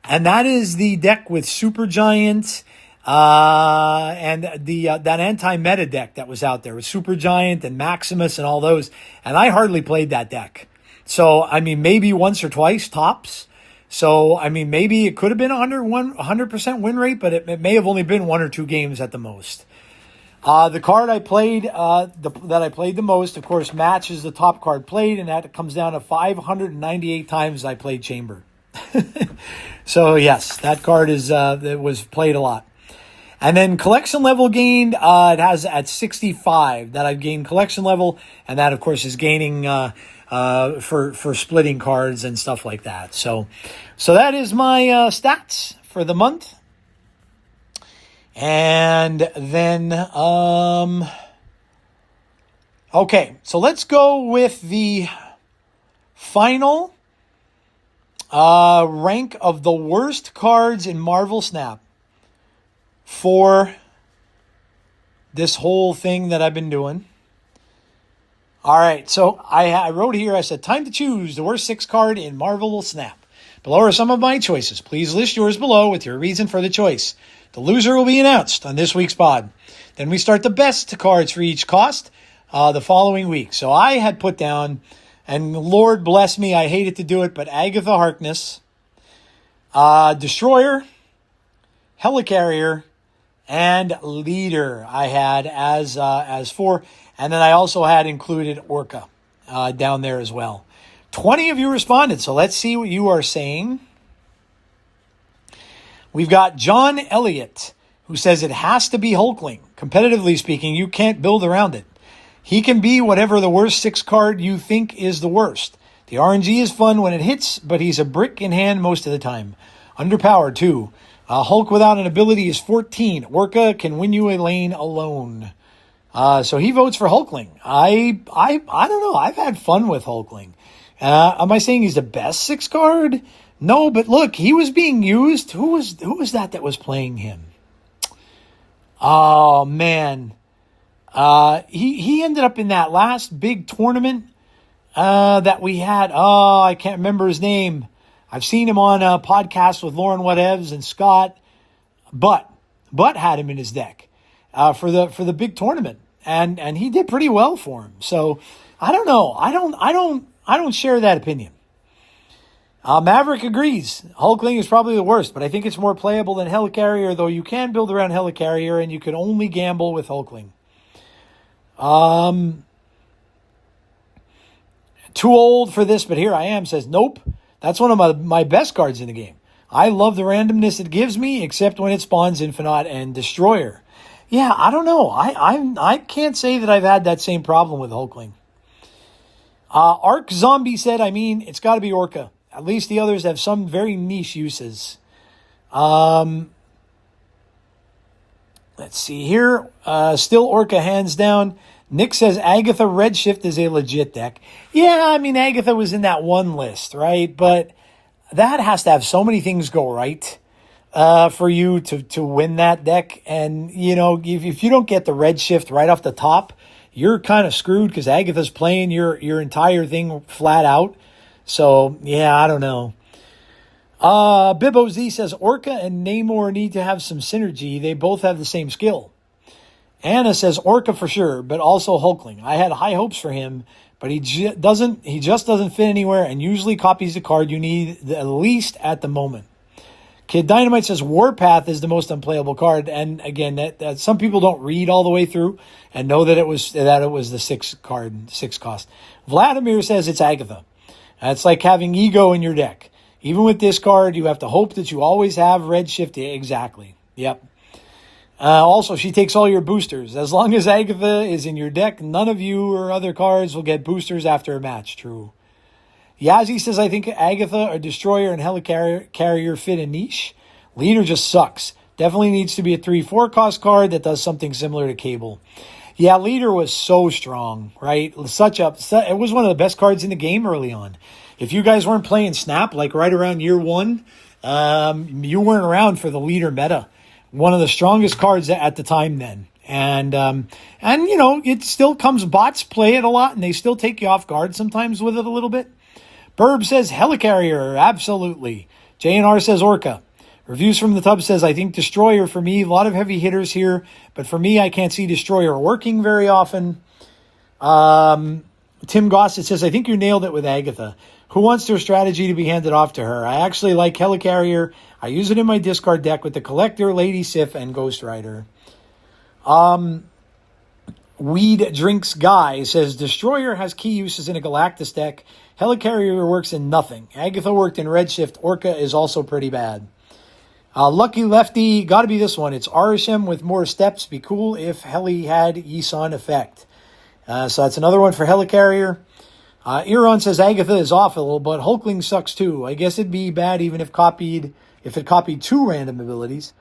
and that is the deck with Supergiant and that anti-meta deck that was out there with Supergiant and Maximus and all those, and I hardly played that deck. So, I mean, maybe once or twice, tops. So, I mean, maybe it could have been 100% win rate, but it may have only been 1 or 2 games at the most. The card I played, that I played the most, of course, Match is the top card played, and that comes down to 598 times I played Chamber. So, yes, that card it was played a lot. And then collection level gained, it has at 65 that I've gained collection level, and that, of course, is gaining for splitting cards and stuff like that. So that is my stats for the month. And then, okay, so let's go with the final rank of the worst cards in Marvel Snap for this whole thing that I've been doing. All right, so I wrote here, I said, time to choose the worst 6 card in Marvel Snap. Below are some of my choices. Please list yours below with your reason for the choice. The loser will be announced on this week's pod. Then we start the best cards for each cost the following week. So I had put down, and Lord bless me, I hated to do it, but Agatha Harkness, Destroyer, Helicarrier, and Leader I had as 4. And then I also had included Orca down there as well. 20 of you responded, so let's see what you are saying. We've got John Elliott, who says it has to be Hulkling. Competitively speaking, you can't build around it. He can be whatever the worst 6 card you think is the worst. The RNG is fun when it hits, but he's a brick in hand most of the time. Underpowered, too. Hulk without an ability is 14. Orca can win you a lane alone. So he votes for Hulkling. I don't know. I've had fun with Hulkling. Am I saying he's the best 6 card? No, but look, he was being used. Who was that was playing him? Oh, man. He ended up in that last big tournament that we had. Oh, I can't remember his name. I've seen him on a podcast with Lauren Whatevs and Scott. But had him in his deck for the big tournament. And he did pretty well for him. So I don't know. I don't share that opinion. Maverick agrees. Hulkling is probably the worst, but I think it's more playable than Helicarrier, though you can build around Helicarrier and you can only gamble with Hulkling. Too old for this, but here I am, says, nope. That's one of my best cards in the game. I love the randomness it gives me, except when it spawns Infinite and Destroyer. Yeah, I don't know. I can't say that I've had that same problem with Hulkling. Arc Zombie said, it's got to be Orca. At least the others have some very niche uses. Let's see here. Still Orca hands down. Nick says Agatha Redshift is a legit deck. Yeah, Agatha was in that one list, right? But that has to have so many things go right for you to win that deck. And, if you don't get the Redshift right off the top, you're kind of screwed because Agatha's playing your entire thing flat out. So, yeah, I don't know. Bibbo Z says, Orca and Namor need to have some synergy. They both have the same skill. Anna says, Orca for sure, but also Hulkling. I had high hopes for him, but he just doesn't fit anywhere and usually copies the card you need at least at the moment. Kid Dynamite says Warpath is the most unplayable card, and again, that some people don't read all the way through and know that it was the 6 cost. Vladimir says it's Agatha. It's like having Ego in your deck. Even with this card, you have to hope that you always have Redshift. Exactly. Yep. Also, she takes all your boosters. As long as Agatha is in your deck, none of you or other cards will get boosters after a match. True. Yazzie says, I think Agatha, or Destroyer, and Helicarrier fit a niche. Leader just sucks. Definitely needs to be a 3-4 cost card that does something similar to Cable. Yeah, Leader was so strong, right? It was one of the best cards in the game early on. If you guys weren't playing Snap, like right around year 1, you weren't around for the Leader meta. One of the strongest cards at the time then. And it still comes, bots play it a lot, and they still take you off guard sometimes with it a little bit. Burb says Helicarrier, absolutely. JNR says Orca. Reviews from the Tub says, I think Destroyer for me, a lot of heavy hitters here, but for me, I can't see Destroyer working very often. Tim Gossett says, I think you nailed it with Agatha. Who wants their strategy to be handed off to her? I actually like Helicarrier. I use it in my discard deck with the Collector, Lady Sif, and Ghost Rider. Weed Drinks Guy says, Destroyer has key uses in a Galactus deck. Helicarrier works in nothing. Agatha worked in Redshift. Orca is also pretty bad. Lucky Lefty, gotta be this one. It's Arishem with more steps. Be cool if Heli had Yisan effect. So that's another one for Helicarrier. Iran says Agatha is off a little, but Hulkling sucks too. I guess it'd be bad even if it copied 2 random abilities.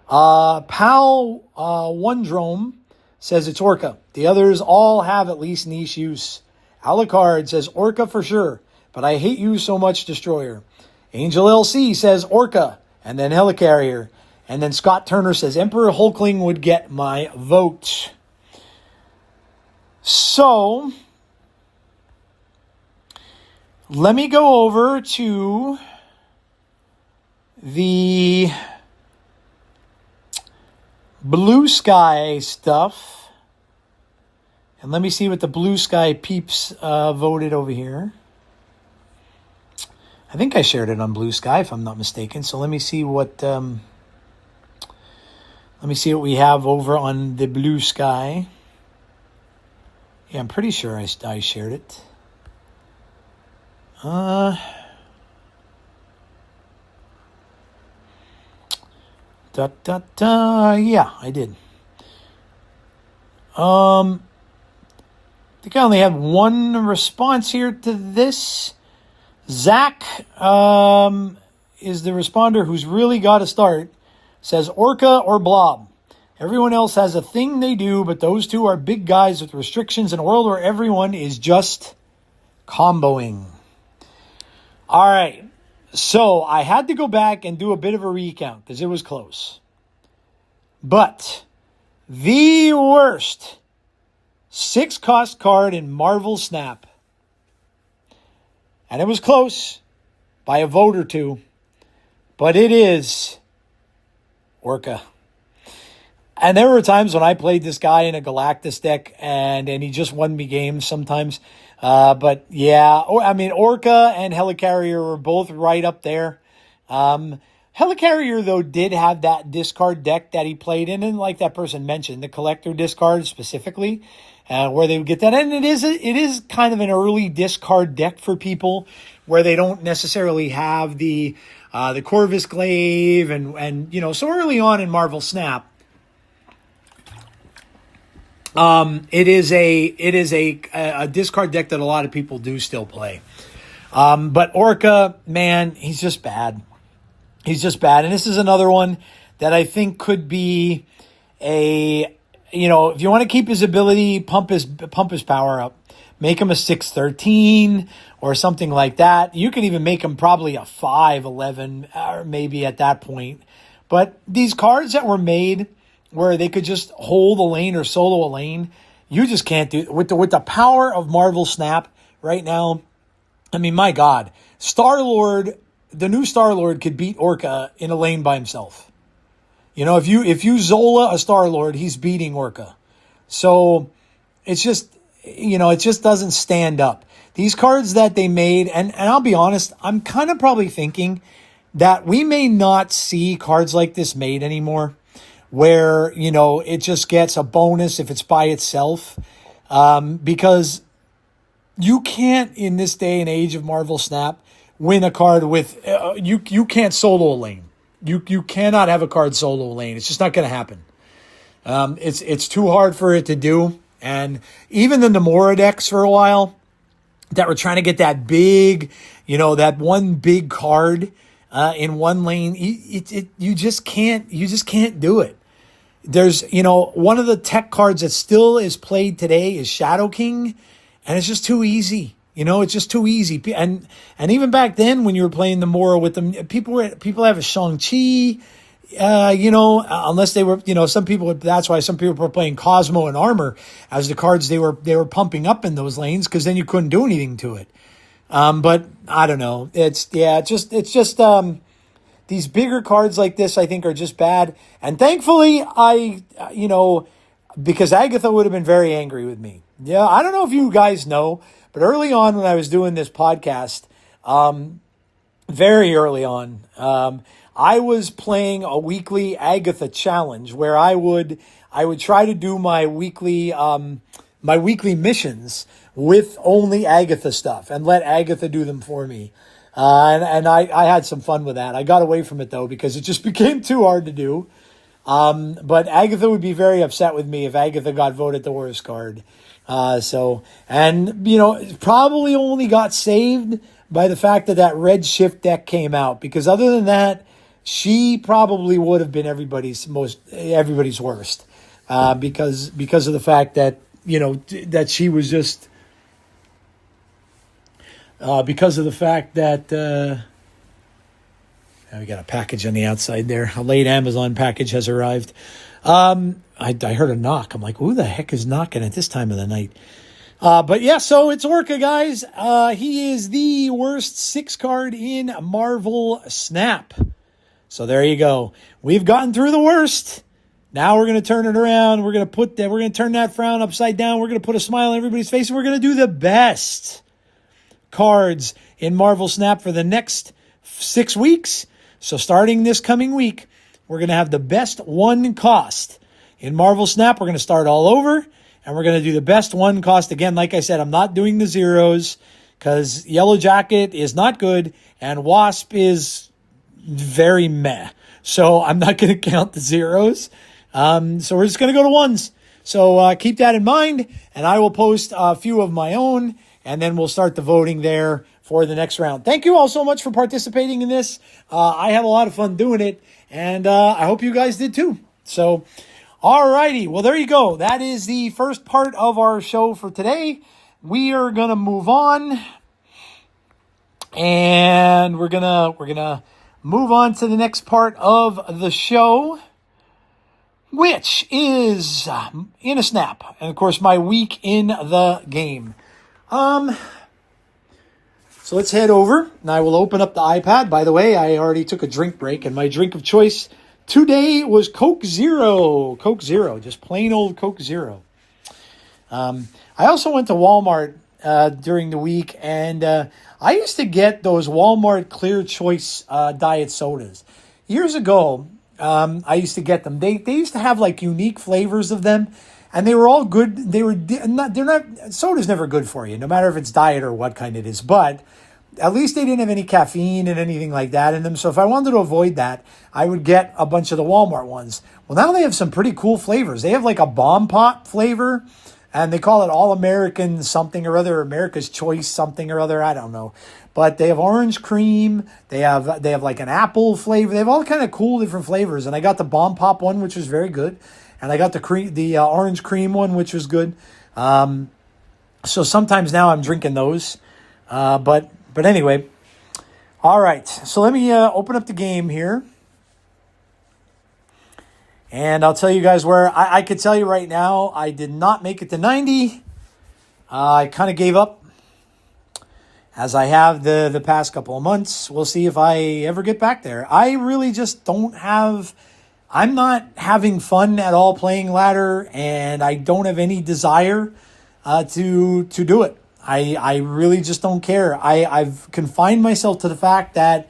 Pal Wondrome says it's Orca. The others all have at least niche use. Alucard says Orca for sure, but I hate you so much, Destroyer. Angel LC says Orca, and then Helicarrier. And then Scott Turner says Emperor Hulkling would get my vote. So, let me go over to the Blue Sky stuff. And let me see what the Blue Sky peeps voted over here. I think I shared it on Blue Sky, if I'm not mistaken. So let me see what we have over on the Blue Sky. Yeah, I'm pretty sure I shared it. Yeah, I did. I think I only have one response here to this. Zach is the responder who's really got to start. Says Orca or Blob. Everyone else has a thing they do, but those two are big guys with restrictions in a world where everyone is just comboing. All right. So I had to go back and do a bit of a recount because it was close. But the worst 6-cost card in Marvel Snap. And it was close by a vote or two. But it is Orca. And there were times when I played this guy in a Galactus deck and he just won me games sometimes. But yeah, Orca and Helicarrier were both right up there. Helicarrier, though, did have that discard deck that he played in, and like that person mentioned, the collector discard specifically, where they would get that. And it is kind of an early discard deck for people where they don't necessarily have the Corvus Glaive and so early on in Marvel Snap. It is a discard deck that a lot of people do still play. But Orca, man, he's just bad. He's just bad. And this is another one that I think could be if you want to keep his ability, pump his power up, make him a 6/13 or something like that. You can even make him probably a 5/11 or maybe at that point. But these cards that were made where they could just hold a lane or solo a lane, you just can't do with the power of Marvel Snap right now. I mean, my God, Star-Lord, the new Star-Lord could beat Orca in a lane by himself. If you Zola a Star-Lord, he's beating Orca. So it's just, it just doesn't stand up. These cards that they made, and I'll be honest, I'm kind of probably thinking that we may not see cards like this made anymore, where, it just gets a bonus if it's by itself. Because you can't, in this day and age of Marvel Snap, win a card with, you can't solo a lane. You cannot have a card solo a lane. It's just not going to happen. It's too hard for it to do. And even the Namora decks for a while that were trying to get that big, that one big card in one lane, you just can't do it. There's, one of the tech cards that still is played today is Shadow King, and it's just too easy. It's just too easy. And even back then when you were playing the Mora with them, people have a Shang-Chi, unless they were, some people, that's why some people were playing Cosmo and Armor as the cards they were pumping up in those lanes, because then you couldn't do anything to it. But I don't know. It's just these bigger cards like this, I think, are just bad. And thankfully, because Agatha would have been very angry with me. Yeah, I don't know if you guys know, but early on when I was doing this podcast, very early on, I was playing a weekly Agatha challenge where I would try to do my weekly missions with only Agatha stuff and let Agatha do them for me. And I had some fun with that. I got away from it though, because it just became too hard to do. But Agatha would be very upset with me if Agatha got voted the worst card. And probably only got saved by the fact that that red shift deck came out, because other than that, she probably would have been everybody's worst, because of the fact that, that she was just, because of the fact that, we got a package on the outside there. A late Amazon package has arrived. I heard a knock. I'm like, who the heck is knocking at this time of the night? But yeah, so it's Orca, guys. He is the worst 6 card in Marvel Snap. So there you go. We've gotten through the worst. Now we're going to turn it around. We're going to turn that frown upside down. We're going to put a smile on everybody's face. And we're going to do the best cards in Marvel Snap for the next 6 weeks. So starting this coming week, we're going to have the best one cost. In Marvel Snap, we're going to start all over, and we're going to do the best one cost. Again, like I said, I'm not doing the zeros because Yellow Jacket is not good, and Wasp is very meh. So I'm not going to count the zeros. So we're just going to go to ones. So keep that in mind, and I will post a few of my own, and then we'll start the voting there for the next round. Thank you all so much for participating in this. I had a lot of fun doing it, and I hope you guys did too. So, alrighty. Well, there you go. That is the first part of our show for today. We are going to move on, and we're gonna move on to the next part of the show, which is in a snap. And, of course, my week in the game. So let's head over, and I will open up the iPad. By the way, I already took a drink break, and my drink of choice today was Coke Zero. Coke Zero, just plain old Coke Zero. I also went to Walmart during the week, and I used to get those Walmart Clear Choice diet sodas. Years ago, I used to get them. They used to have like unique flavors of them, and they were all good. They're not, soda's never good for you, no matter if it's diet or what kind it is, but at least they didn't have any caffeine and anything like that in them. So if I wanted to avoid that, I would get a bunch of the Walmart ones. Well, now they have some pretty cool flavors. They have like a bomb pot flavor, and they call it All American something or other, America's Choice something or other. I don't know. But they have orange cream. They have like an apple flavor. They have all kind of cool different flavors. And I got the bomb pop one, which was very good. And I got the orange cream one, which was good. So sometimes now I'm drinking those. But anyway, all right. So let me open up the game here. And I'll tell you guys where I could tell you right now, I did not make it to 90. I kind of gave up, as I have the past couple of months. We'll see if I ever get back there. I really just I'm not having fun at all playing ladder, and I don't have any desire to do it. I really just don't care. I've confined myself to the fact that,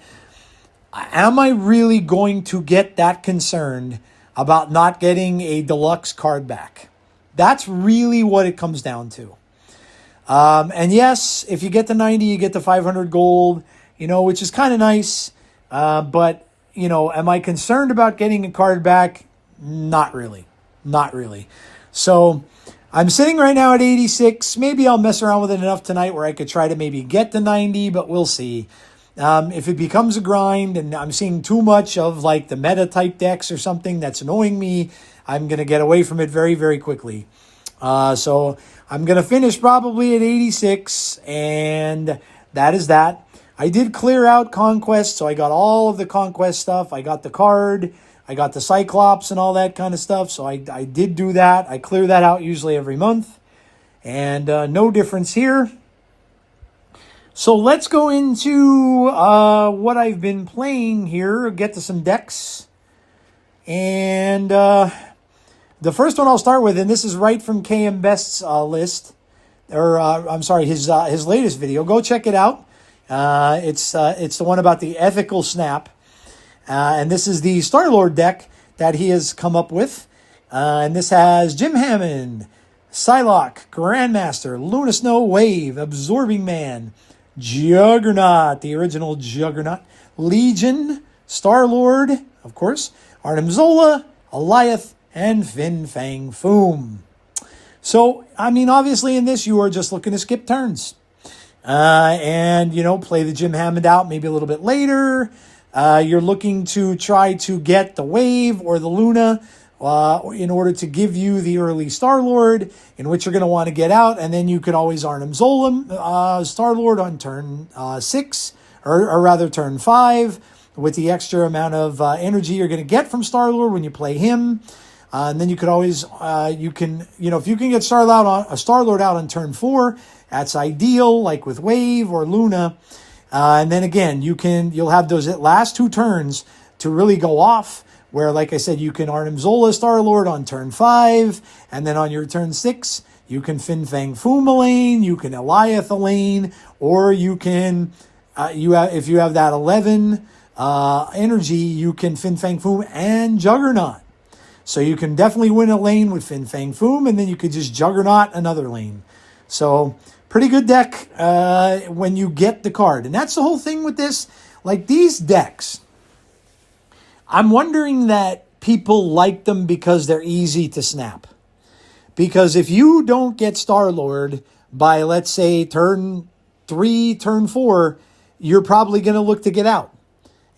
am I really going to get that concerned about not getting a deluxe card back? That's really what it comes down to. And yes, if you get to 90, you get the 500 gold, which is kind of nice. But, am I concerned about getting a card back? Not really. Not really. So I'm sitting right now at 86. Maybe I'll mess around with it enough tonight where I could try to maybe get to 90, but we'll see. If it becomes a grind and I'm seeing too much of like the meta type decks or something that's annoying me, I'm going to get away from it very, very quickly. So I'm going to finish probably at 86, and that is that. I did clear out Conquest, so I got all of the Conquest stuff. I got the card, I got the Cyclops and all that kind of stuff, so I did do that. I clear that out usually every month, and no difference here. So let's go into what I've been playing here, get to some decks. And the first one I'll start with, and this is right from KM Best's list, or I'm sorry, his latest video. Go check it out. It's the one about the ethical snap. And this is the Star-Lord deck that he has come up with. And this has Jim Hammond, Psylocke, Grandmaster, Luna Snow, Wave, Absorbing Man, Juggernaut, the original Juggernaut, Legion, Star-Lord, of course, Arnim Zola, Alioth, and Fin Fang Foom. So, I mean, obviously in this, you are just looking to skip turns. And, play the Jim Hammond out maybe a little bit later. You're looking to try to get the Wave or the Luna in order to give you the early Star-Lord, in which you're going to want to get out. And then you could always Arnim Zola Star-Lord on turn 6, or rather turn 5, with the extra amount of energy you're going to get from Star-Lord when you play him. And then you could always, if you can get Star-Lord out on turn 4, that's ideal, like with Wave or Luna. And then again, you'll have those last 2 turns to really go off, where, like I said, you can Arnim Zola Star-Lord on turn 5, and then on your turn 6, you can Fin Fang Foom Elaine, you can Eliath Elaine, or you can, if you have that 11 energy, you can Fin Fang Foom and Juggernaut. So you can definitely win a lane with Fin Fang Foom, and then you could just Juggernaut another lane. So pretty good deck when you get the card. And that's the whole thing with this. Like, these decks, I'm wondering that people like them because they're easy to snap. Because if you don't get Star-Lord by, let's say, turn 3, turn 4, you're probably going to look to get out.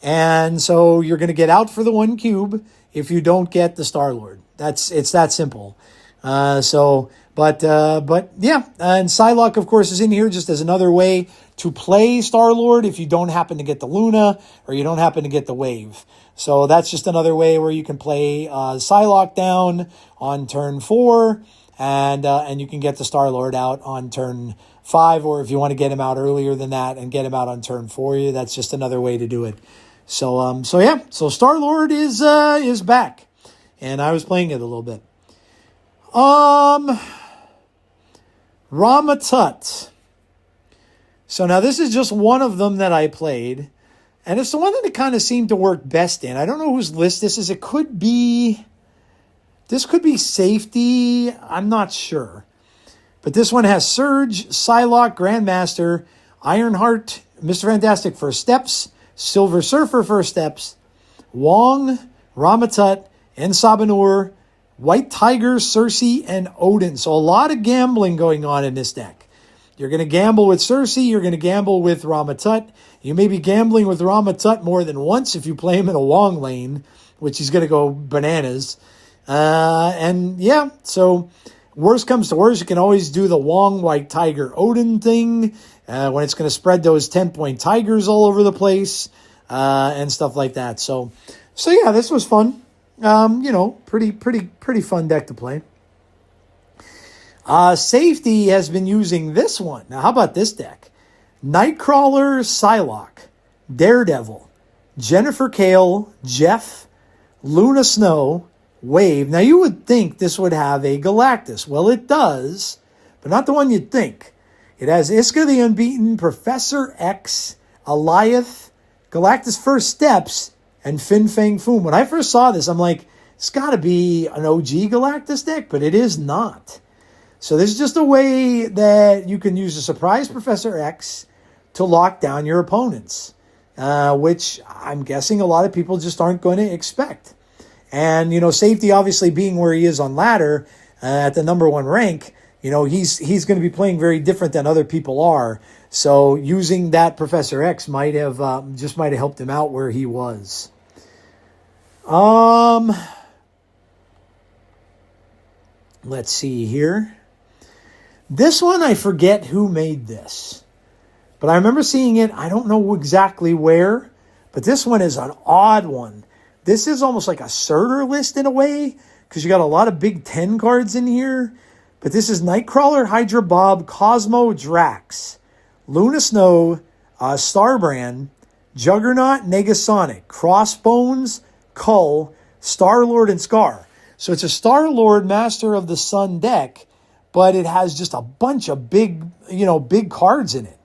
And so you're going to get out for the 1 cube if you don't get the Star-Lord. It's that simple. But yeah, and Psylocke, of course, is in here just as another way to play Star-Lord if you don't happen to get the Luna or you don't happen to get the Wave. So that's just another way where you can play Psylocke down on turn 4, and you can get the Star-Lord out on turn 5, or if you want to get him out earlier than that and get him out on turn 4, that's just another way to do it. So Star-Lord is back, and I was playing it a little bit. Rama Tut. So now this is just one of them that I played, and it's the one that it kind of seemed to work best in. I don't know whose list this is. This could be Safety. I'm not sure. But this one has Surge, Psylocke, Grandmaster, Ironheart, Mr. Fantastic First Steps, Silver Surfer First Steps, Wong, Rama Tut, and Sabanur, White Tiger, Cersei, and Odin. So a lot of gambling going on in this deck. You're going to gamble with Cersei. You're going to gamble with Rama Tut. You may be gambling with Rama Tut more than once if you play him in a Wong lane, which he's going to go bananas. And yeah, so worst comes to worst, you can always do the Wong, White Tiger, Odin thing when it's going to spread those 10-point tigers all over the place and stuff like that. So yeah, this was fun. Pretty fun deck to play. Safety has been using this one. Now, how about this deck? Nightcrawler, Psylocke, Daredevil, Jennifer Kale, Jeff, Luna Snow, Wave. Now, you would think this would have a Galactus. Well, it does, but not the one you'd think. It has Iska the Unbeaten, Professor X, Eliath, Galactus First Steps, and Fin Fang Foom. When I first saw this, I'm like, it's got to be an OG Galactus deck, but it is not. So this is just a way that you can use a surprise Professor X to lock down your opponents, which I'm guessing a lot of people just aren't going to expect. And, Safety obviously being where he is on ladder at the number 1 rank, he's going to be playing very different than other people are. So using that Professor X might have helped him out where he was. Let's see here. This one, I forget who made this, but I remember seeing it. I don't know exactly where, but this one is an odd one. This is almost like a Surtur list in a way, because you got a lot of Big 10 cards in here. But this is Nightcrawler, Hydra Bob, Cosmo, Drax, Luna Snow, Starbrand, Juggernaut, Negasonic, Crossbones, Cull, Star-Lord, and Scar. So it's a Star-Lord Master of the Sun deck, but it has just a bunch of big cards in it.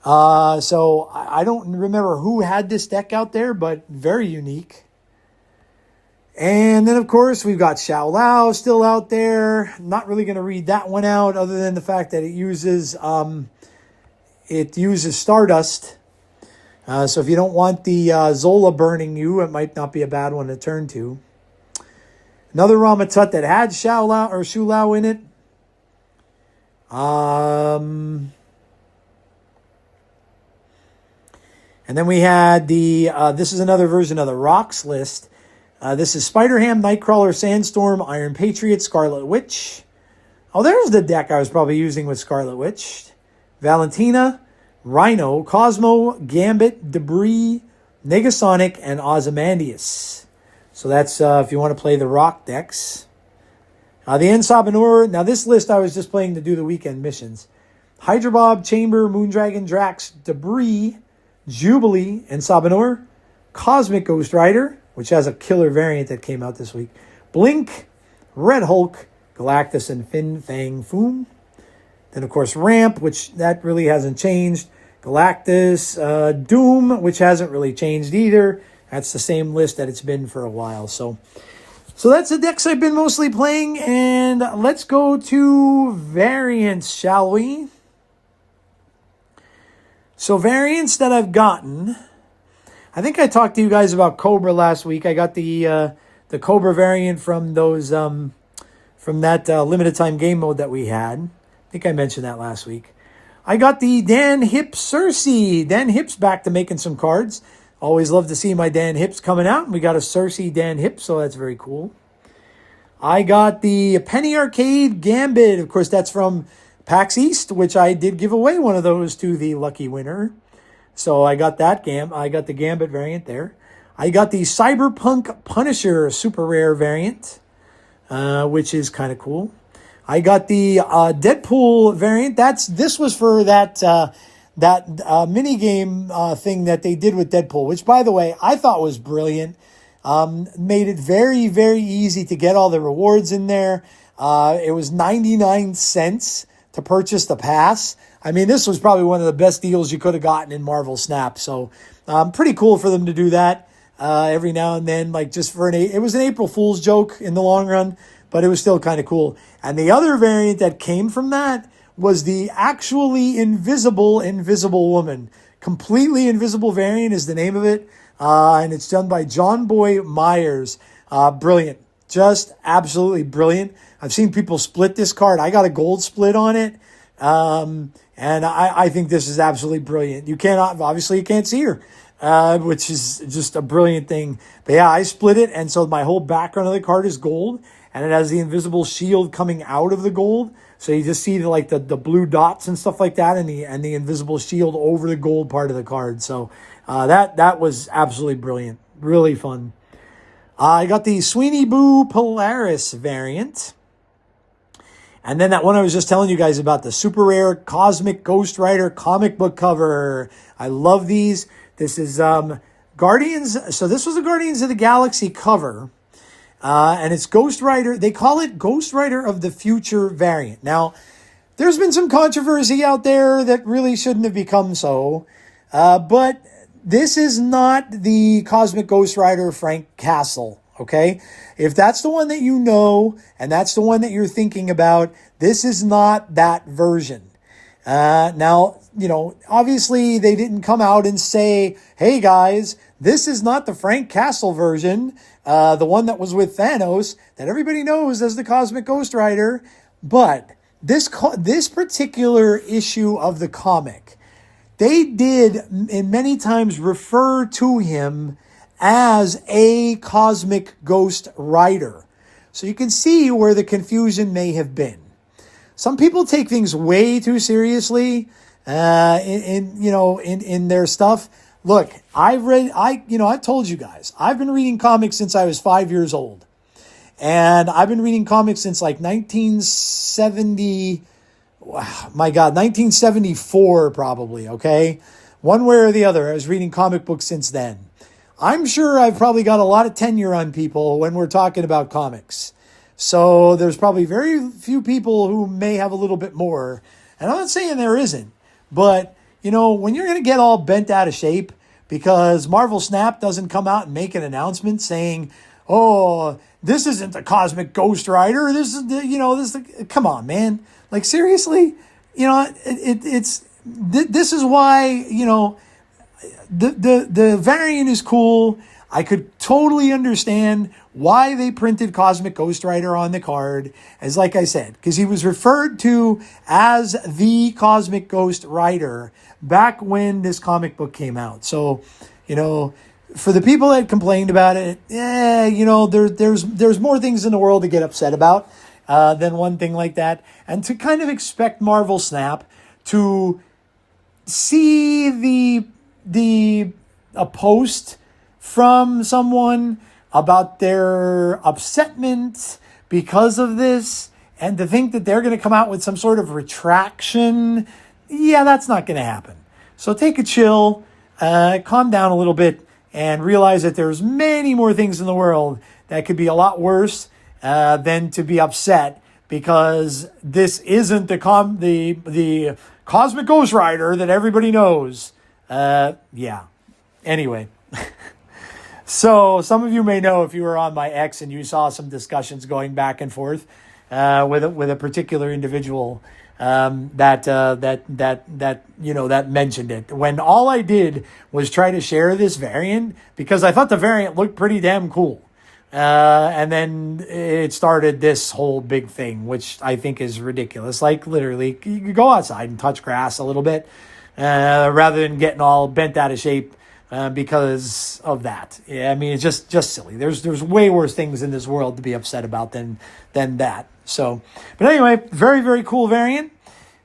So I don't remember who had this deck out there, but very unique. And then, of course, we've got Xiao Lao still out there. Not really going to read that one out, other than the fact that it uses Stardust. So if you don't want the Zola burning you, it might not be a bad one to turn to. Another Rama Tut that had Xiao Lao or Shu Lao in it. And then we had this is another version of the Rocks list. This is Spider-Ham, Nightcrawler, Sandstorm, Iron Patriot, Scarlet Witch. Oh, there's the deck I was probably using with Scarlet Witch. Valentina, Rhino, Cosmo, Gambit, Debris, Negasonic, and Ozymandias. So that's if you want to play the rock decks. The Ensabanur. Now this list I was just playing to do the weekend missions. Hydra Bob, Chamber, Moondragon, Drax, Debris, Jubilee, Ensabanur, Cosmic Ghost Rider, which has a killer variant that came out this week. Blink, Red Hulk, Galactus, and Fin Fang Foom. Then, of course, Ramp, which that really hasn't changed. Galactus, Doom, which hasn't really changed either. That's the same list that it's been for a while. So that's the decks I've been mostly playing. And let's go to variants, shall we? So variants that I've gotten. I think I talked to you guys about Cobra last week. I got the Cobra variant from those from that limited time game mode that we had. I think I mentioned that last week. I got the Dan Hips Cersei. Dan Hips back to making some cards. Always love to see my Dan Hips coming out. We got a Cersei Dan Hips, so that's very cool. I got the Penny Arcade Gambit. Of course, that's from PAX East, which I did give away one of those to the lucky winner. So I got that I got the Gambit variant there. I got the Cyberpunk Punisher super rare variant, which is kind of cool. I got the Deadpool variant. This was for that mini game thing that they did with Deadpool, which, by the way, I thought was brilliant. Made it very, very easy to get all the rewards in there. It was 99 cents to purchase the pass. I mean, this was probably one of the best deals you could have gotten in Marvel Snap. So pretty cool for them to do that every now and then, like just for it was an April Fool's joke in the long run, but it was still kind of cool. And the other variant that came from that was the actually invisible woman. Completely Invisible variant is the name of it. And it's done by John Boy Myers. Brilliant. Just absolutely brilliant. I've seen people split this card. I got a gold split on it. And I think this is absolutely brilliant. You can't see her, which is just a brilliant thing. But yeah, I split it. And so my whole background of the card is gold. And it has the invisible shield coming out of the gold. So you just see the blue dots and stuff like that, and the invisible shield over the gold part of the card. So that was absolutely brilliant. Really fun. I got the Sweeney Boo Polaris variant. And then that one I was just telling you guys about, the super rare Cosmic Ghost Rider comic book cover. I love these. This is Guardians. So this was a Guardians of the Galaxy cover. And it's Ghost Rider. They call it Ghost Rider of the Future variant. Now, there's been some controversy out there that really shouldn't have become so. But this is not the Cosmic Ghost Rider Frank Castle, okay? If that's the one that you know, and that's the one that you're thinking about, this is not that version. Now, obviously they didn't come out and say, hey guys, this is not the Frank Castle version, the one that was with Thanos, that everybody knows as the Cosmic Ghost Rider. But this particular issue of the comic, they did in many times refer to him as a Cosmic Ghost Rider. So you can see where the confusion may have been. Some people take things way too seriously in their stuff. Look, I've told you guys, I've been reading comics since I was 5 years old. And I've been reading comics since like 1974 probably, okay? One way or the other, I was reading comic books since then. I'm sure I've probably got a lot of tenure on people when we're talking about comics. So there's probably very few people who may have a little bit more. And I'm not saying there isn't. But, when you're going to get all bent out of shape because Marvel Snap doesn't come out and make an announcement saying, oh, this isn't the Cosmic Ghost Rider. This is come on, man. Like, seriously? This is why, the variant is cool. I could totally understand why they printed Cosmic Ghost Rider on the card, as like I said, because he was referred to as the Cosmic Ghost Rider back when this comic book came out. So, for the people that complained about it, there's more things in the world to get upset about than one thing like that. And to kind of expect Marvel Snap to see a post from someone about their upsetment because of this, and to think that they're going to come out with some sort of retraction, that's not going to happen. So take a chill, calm down a little bit, and realize that there's many more things in the world that could be a lot worse than to be upset because this isn't the Cosmic Ghost Rider that everybody knows. Anyway. So some of you may know, if you were on my X and you saw some discussions going back and forth with a particular individual that mentioned it, when all I did was try to share this variant because I thought the variant looked pretty damn cool. And then it started this whole big thing, which I think is ridiculous. Like, literally, you could go outside and touch grass a little bit rather than getting all bent out of shape because of that. Yeah, I mean, it's just silly. There's way worse things in this world to be upset about than that. So, but anyway, very, very cool variant.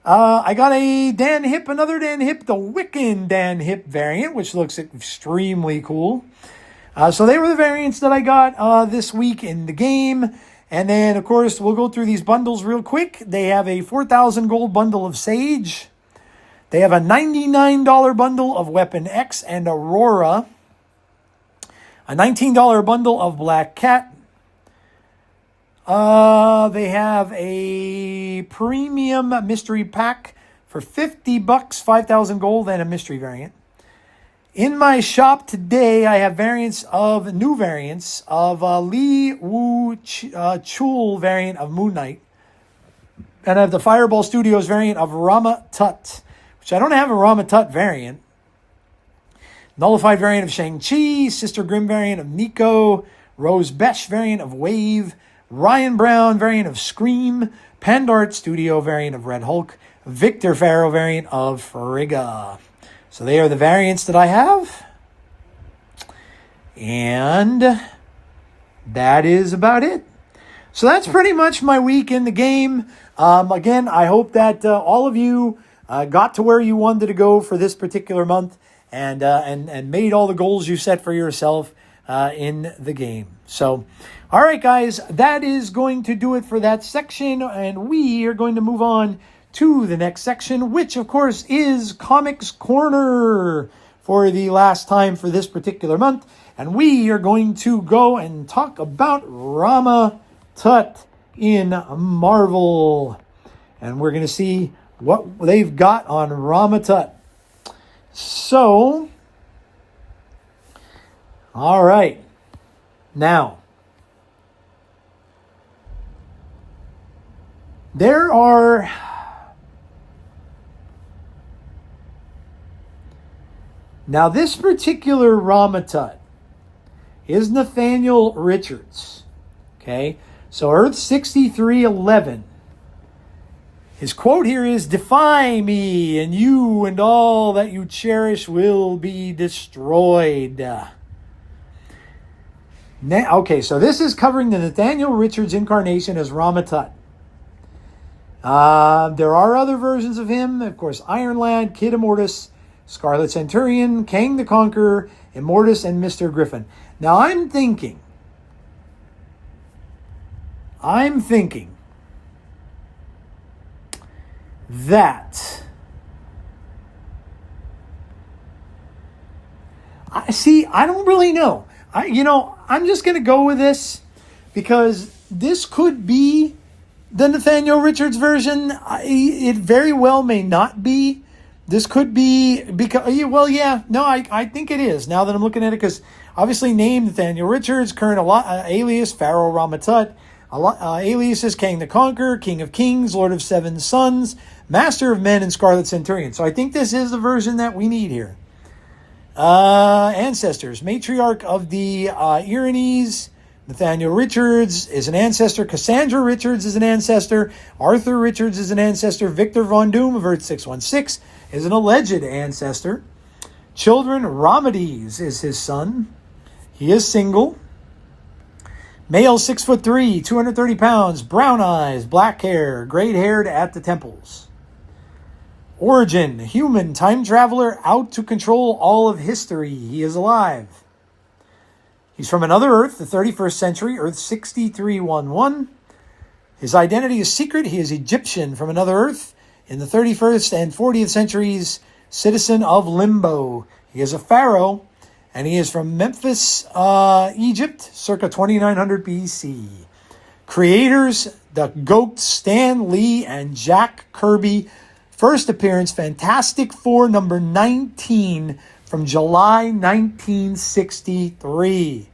I got another Dan Hip, the Wiccan Dan Hip variant, which looks extremely cool. So they were the variants that I got this week in the game. And then, of course, we'll go through these bundles real quick. They have a 4,000 gold bundle of Sage. They have a $99 bundle of Weapon X and Aurora. A $19 bundle of Black Cat. They have a premium mystery pack for $50, 5,000 gold, and a mystery variant. In my shop today, I have new variants of Lee Woo Chul variant of Moon Knight. And I have the Fireball Studios variant of Rama Tut, which I don't have a Rama Tut variant. Nullified variant of Shang-Chi, Sister Grimm variant of Nico, Rose Besh variant of Wave, Ryan Brown variant of Scream, Pandart Studio variant of Red Hulk, Victor Farrow variant of Frigga. So they are the variants that I have. And that is about it. So that's pretty much my week in the game. Again, I hope that all of you got to where you wanted to go for this particular month and made all the goals you set for yourself in the game. So, all right, guys, that is going to do it for that section. And we are going to move on to the next section, which, of course, is Comics Corner for the last time for this particular month. And we are going to go and talk about Rama Tut in Marvel. And we're going to see what they've got on Rama Tut. So, all right. Now, there are... Now, this particular Rama Tut is Nathaniel Richards. Okay? So, Earth 6311. His quote here is, "Defy me, and you and all that you cherish will be destroyed." Okay, so this is covering the Nathaniel Richards incarnation as Rama Tut. There are other versions of him. Of course, Iron Lad, Kid Immortus, Scarlet Centurion, Kang the Conqueror, Immortus, and Mr. Griffin. Now, I'm thinking that I don't really know. I'm just going to go with this because this could be the Nathaniel Richards version. It very well may not be. This could be because, I think it is now that I'm looking at it, because obviously named Nathaniel Richards, current alias Pharaoh Rama Tut, alias is Kang the Conqueror, King of Kings, Lord of Seven Sons, Master of Men, and Scarlet Centurion. So I think this is the version that we need here. Ancestors. Matriarch of the Erinys, Nathanial Richards is an ancestor. Cassandra Richards is an ancestor. Arthur Richards is an ancestor. Victor Von Doom of Earth 616 is an alleged ancestor. Children, Ramades is his son. He is single. Male, 6'3", 230 pounds, brown eyes, black hair, gray-haired at the temples. Origin, human, time traveler, out to control all of history. He is alive. He's from another Earth, the 31st century, Earth 6311. His identity is secret. He is Egyptian from another Earth in the 31st and 40th centuries, citizen of Limbo. He is a pharaoh, and he is from Memphis, Egypt, circa 2900 BC. Creators, the GOAT, Stan Lee and Jack Kirby. First appearance, Fantastic Four number 19 from July 1963.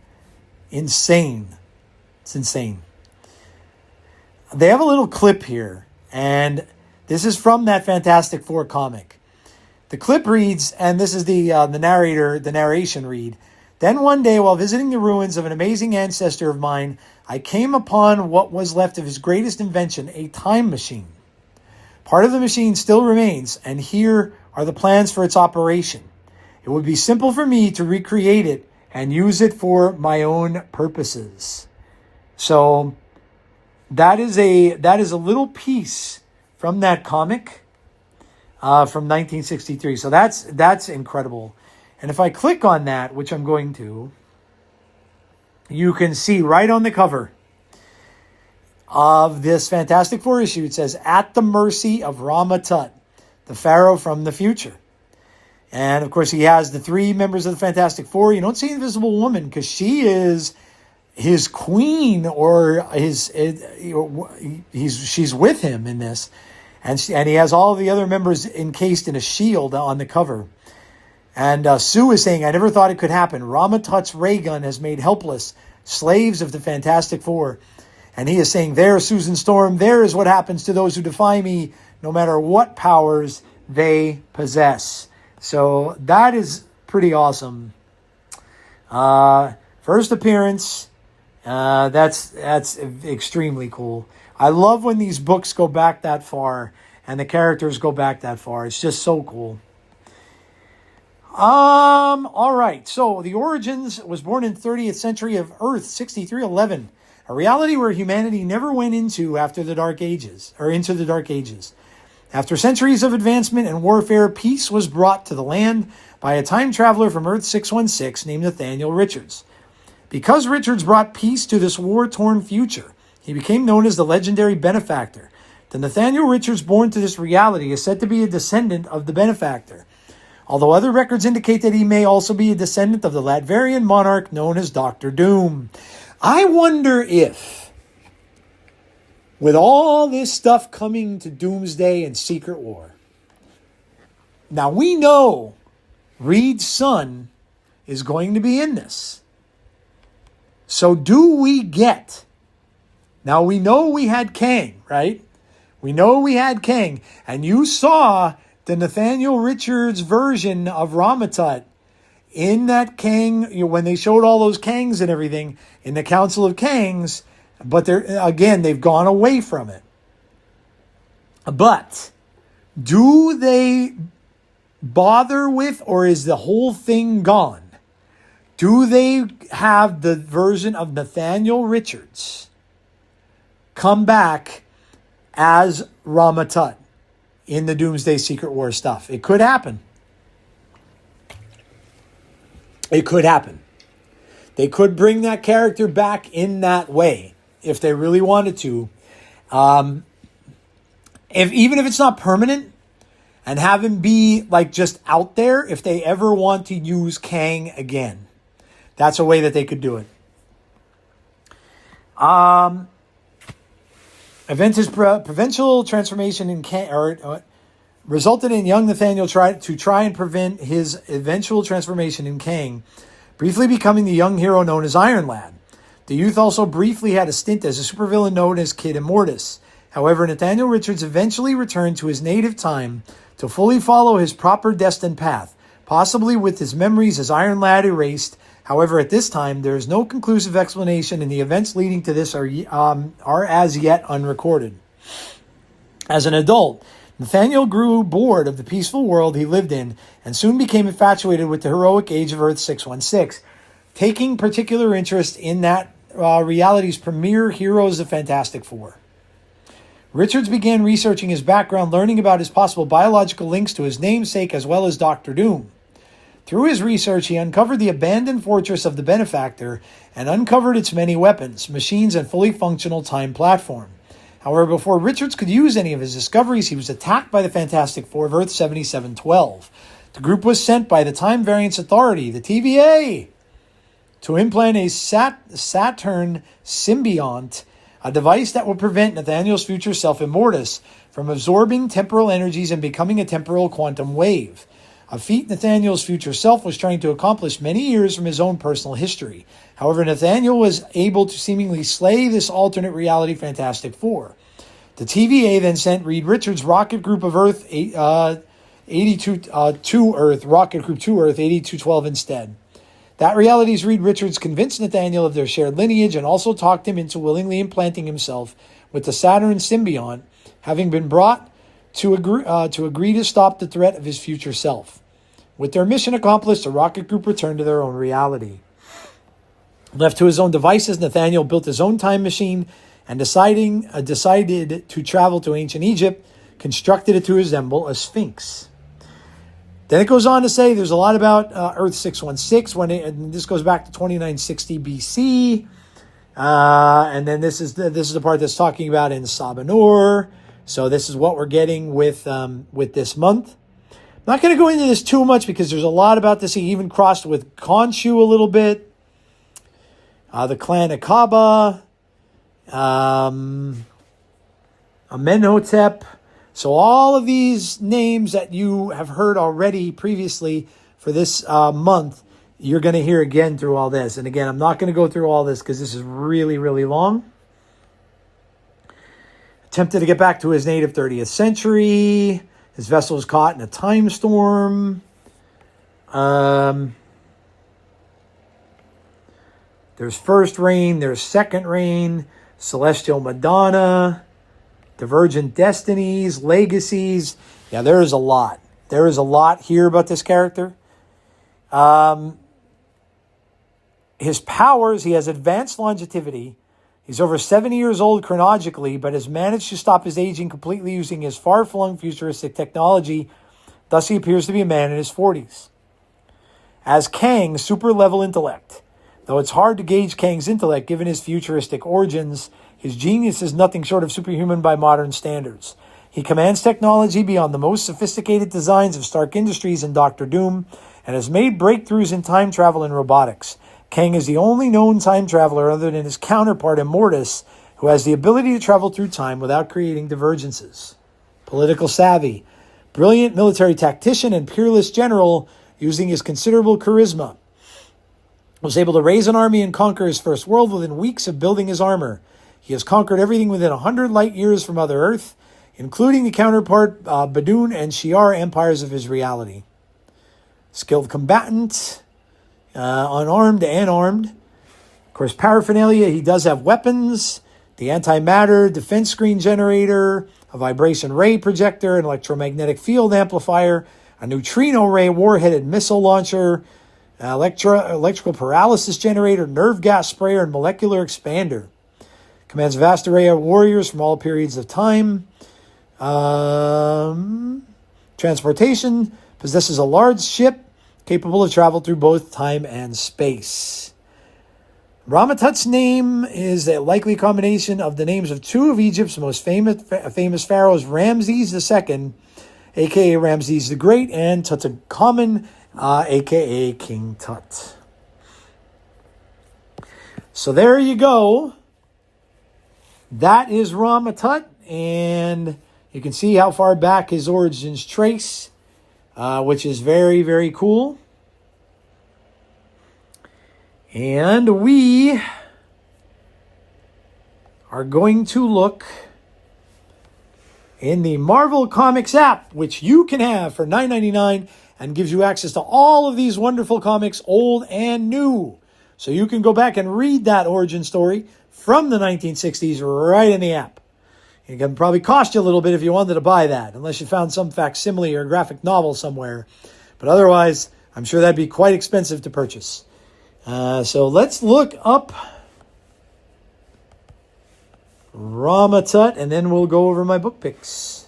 Insane. It's insane. They have a little clip here, and this is from that Fantastic Four comic. The clip reads, and this is the narration read, "Then one day, while visiting the ruins of an amazing ancestor of mine, I came upon what was left of his greatest invention, a time machine. Part of the machine still remains, and here are the plans for its operation. It would be simple for me to recreate it and use it for my own purposes." So that is a little piece from that comic from 1963. So that's incredible. And if I click on that, which I'm going to, you can see right on the cover of this Fantastic Four issue, it says, "At the mercy of Rama Tut, the Pharaoh from the future." And, of course, he has the three members of the Fantastic Four. You don't see Invisible Woman because she is his queen, or she's with him in this. And he has all the other members encased in a shield on the cover. And Sue is saying, "I never thought it could happen. Rama Tut's ray gun has made helpless slaves of the Fantastic Four." And he is saying, "There, Susan Storm, there is what happens to those who defy me, no matter what powers they possess." So that is pretty awesome. First appearance. That's extremely cool. I love when these books go back that far and the characters go back that far. It's just so cool. All right. So the Origins was born in 30th century of Earth 6311, a reality where humanity never went into after the Dark Ages, or into the Dark Ages. After centuries of advancement and warfare, peace was brought to the land by a time traveler from Earth 616 named Nathaniel Richards. Because Richards brought peace to this war-torn future, he became known as the legendary benefactor. The Nathaniel Richards born to this reality is said to be a descendant of the benefactor, although other records indicate that he may also be a descendant of the Latverian monarch known as Dr. Doom. I wonder if, with all this stuff coming to Doomsday and Secret War, now we know Reed's son is going to be in this. So do we get... Now we know we had Kang, right? We know we had Kang. And you saw the Nathaniel Richards version of Rama Tut in that Kang, when they showed all those Kangs and everything in the Council of Kangs, but they've gone away from it. But do they bother with, or is the whole thing gone? Do they have the version of Nathaniel Richards come back as Rama Tut in the Doomsday Secret War stuff? It could happen. It could happen. They could bring that character back in that way if they really wanted to. Even if it's not permanent, and have him be like just out there if they ever want to use Kang again. That's a way that they could do it. His provincial transformation in Kang, resulted in young Nathaniel try and prevent his eventual transformation in Kang, briefly becoming the young hero known as Iron Lad. The youth also briefly had a stint as a supervillain known as Kid Immortus. However, Nathaniel Richards eventually returned to his native time to fully follow his proper destined path, possibly with his memories as Iron Lad erased. However, at this time, there is no conclusive explanation, and the events leading to this are as yet unrecorded. As an adult, Nathaniel grew bored of the peaceful world he lived in and soon became infatuated with the heroic age of Earth 616, taking particular interest in that reality's premier heroes of Fantastic Four. Richards began researching his background, learning about his possible biological links to his namesake as well as Doctor Doom. Through his research, he uncovered the abandoned fortress of the Benefactor and uncovered its many weapons, machines, and fully functional time platform. However, before Richards could use any of his discoveries, he was attacked by the Fantastic Four of Earth 7712. The group was sent by the Time Variance Authority, the TVA, to implant a Saturn symbiont, a device that would prevent Nathaniel's future self, Immortus, from absorbing temporal energies and becoming a temporal quantum wave, a feat Nathaniel's future self was trying to accomplish many years from his own personal history. However, Nathaniel was able to seemingly slay this alternate reality Fantastic Four. The TVA then sent Reed Richards' rocket group of Earth 82 to Earth, rocket group to Earth 8212 instead. That reality's Reed Richards convinced Nathaniel of their shared lineage and also talked him into willingly implanting himself with the Saturn symbiont, having been brought to agree to stop the threat of his future self. With their mission accomplished, the rocket group returned to their own reality. Left to his own devices, Nathaniel built his own time machine and decided to travel to ancient Egypt, constructed it to resemble a sphinx. Then it goes on to say there's a lot about Earth 616, and this goes back to 2960 BC. And then this is the part that's talking about in Sabanur. So this is what we're getting with this month. I'm not going to go into this too much because there's a lot about this. He even crossed with Khonshu a little bit. The clan Akaba. Amenhotep. So all of these names that you have heard already previously for this month, you're going to hear again through all this. And again, I'm not going to go through all this because this is really, really long. Attempted to get back to his native 30th century. His vessel was caught in a time storm. There's first reign. There's second reign. Celestial Madonna. Divergent destinies. Legacies. Yeah, there is a lot. There is a lot here about this character. His powers, he has advanced longevity. He's over 70 years old chronologically, but has managed to stop his aging completely using his far-flung futuristic technology. Thus, he appears to be a man in his 40s. As Kang, super-level intellect. Though it's hard to gauge Kang's intellect given his futuristic origins, his genius is nothing short of superhuman by modern standards. He commands technology beyond the most sophisticated designs of Stark Industries and Doctor Doom, and has made breakthroughs in time travel and robotics. Kang is the only known time traveler other than his counterpart Immortus, who has the ability to travel through time without creating divergences. Political savvy, brilliant military tactician and peerless general using his considerable charisma. Was able to raise an army and conquer his first world within weeks of building his armor. He has conquered everything within 100 light years from Mother Earth, including the counterpart Badun and Shi'ar empires of his reality. Skilled combatant, unarmed and armed. Of course, paraphernalia, he does have weapons, the antimatter defense screen generator, a vibration ray projector, an electromagnetic field amplifier, a neutrino ray warheaded missile launcher, electrical paralysis generator, nerve gas sprayer, and molecular expander. Commands a vast array of warriors from all periods of time. Transportation, possesses a large ship capable of travel through both time and space. Rama Tut's name is a likely combination of the names of two of Egypt's most famous pharaohs, Ramses II, a.k.a. Ramses the Great, and Tutankhamun, a.k.a. King Tut. So there you go. That is Rama Tut, and you can see how far back his origins trace, which is very, very cool. And we are going to look in the Marvel Comics app, which you can have for $9.99 and gives you access to all of these wonderful comics, old and new. So you can go back and read that origin story from the 1960s right in the app. It can probably cost you a little bit if you wanted to buy that, unless you found some facsimile or graphic novel somewhere. But otherwise, I'm sure that'd be quite expensive to purchase. So let's look up Rama Tut, and then we'll go over my book picks.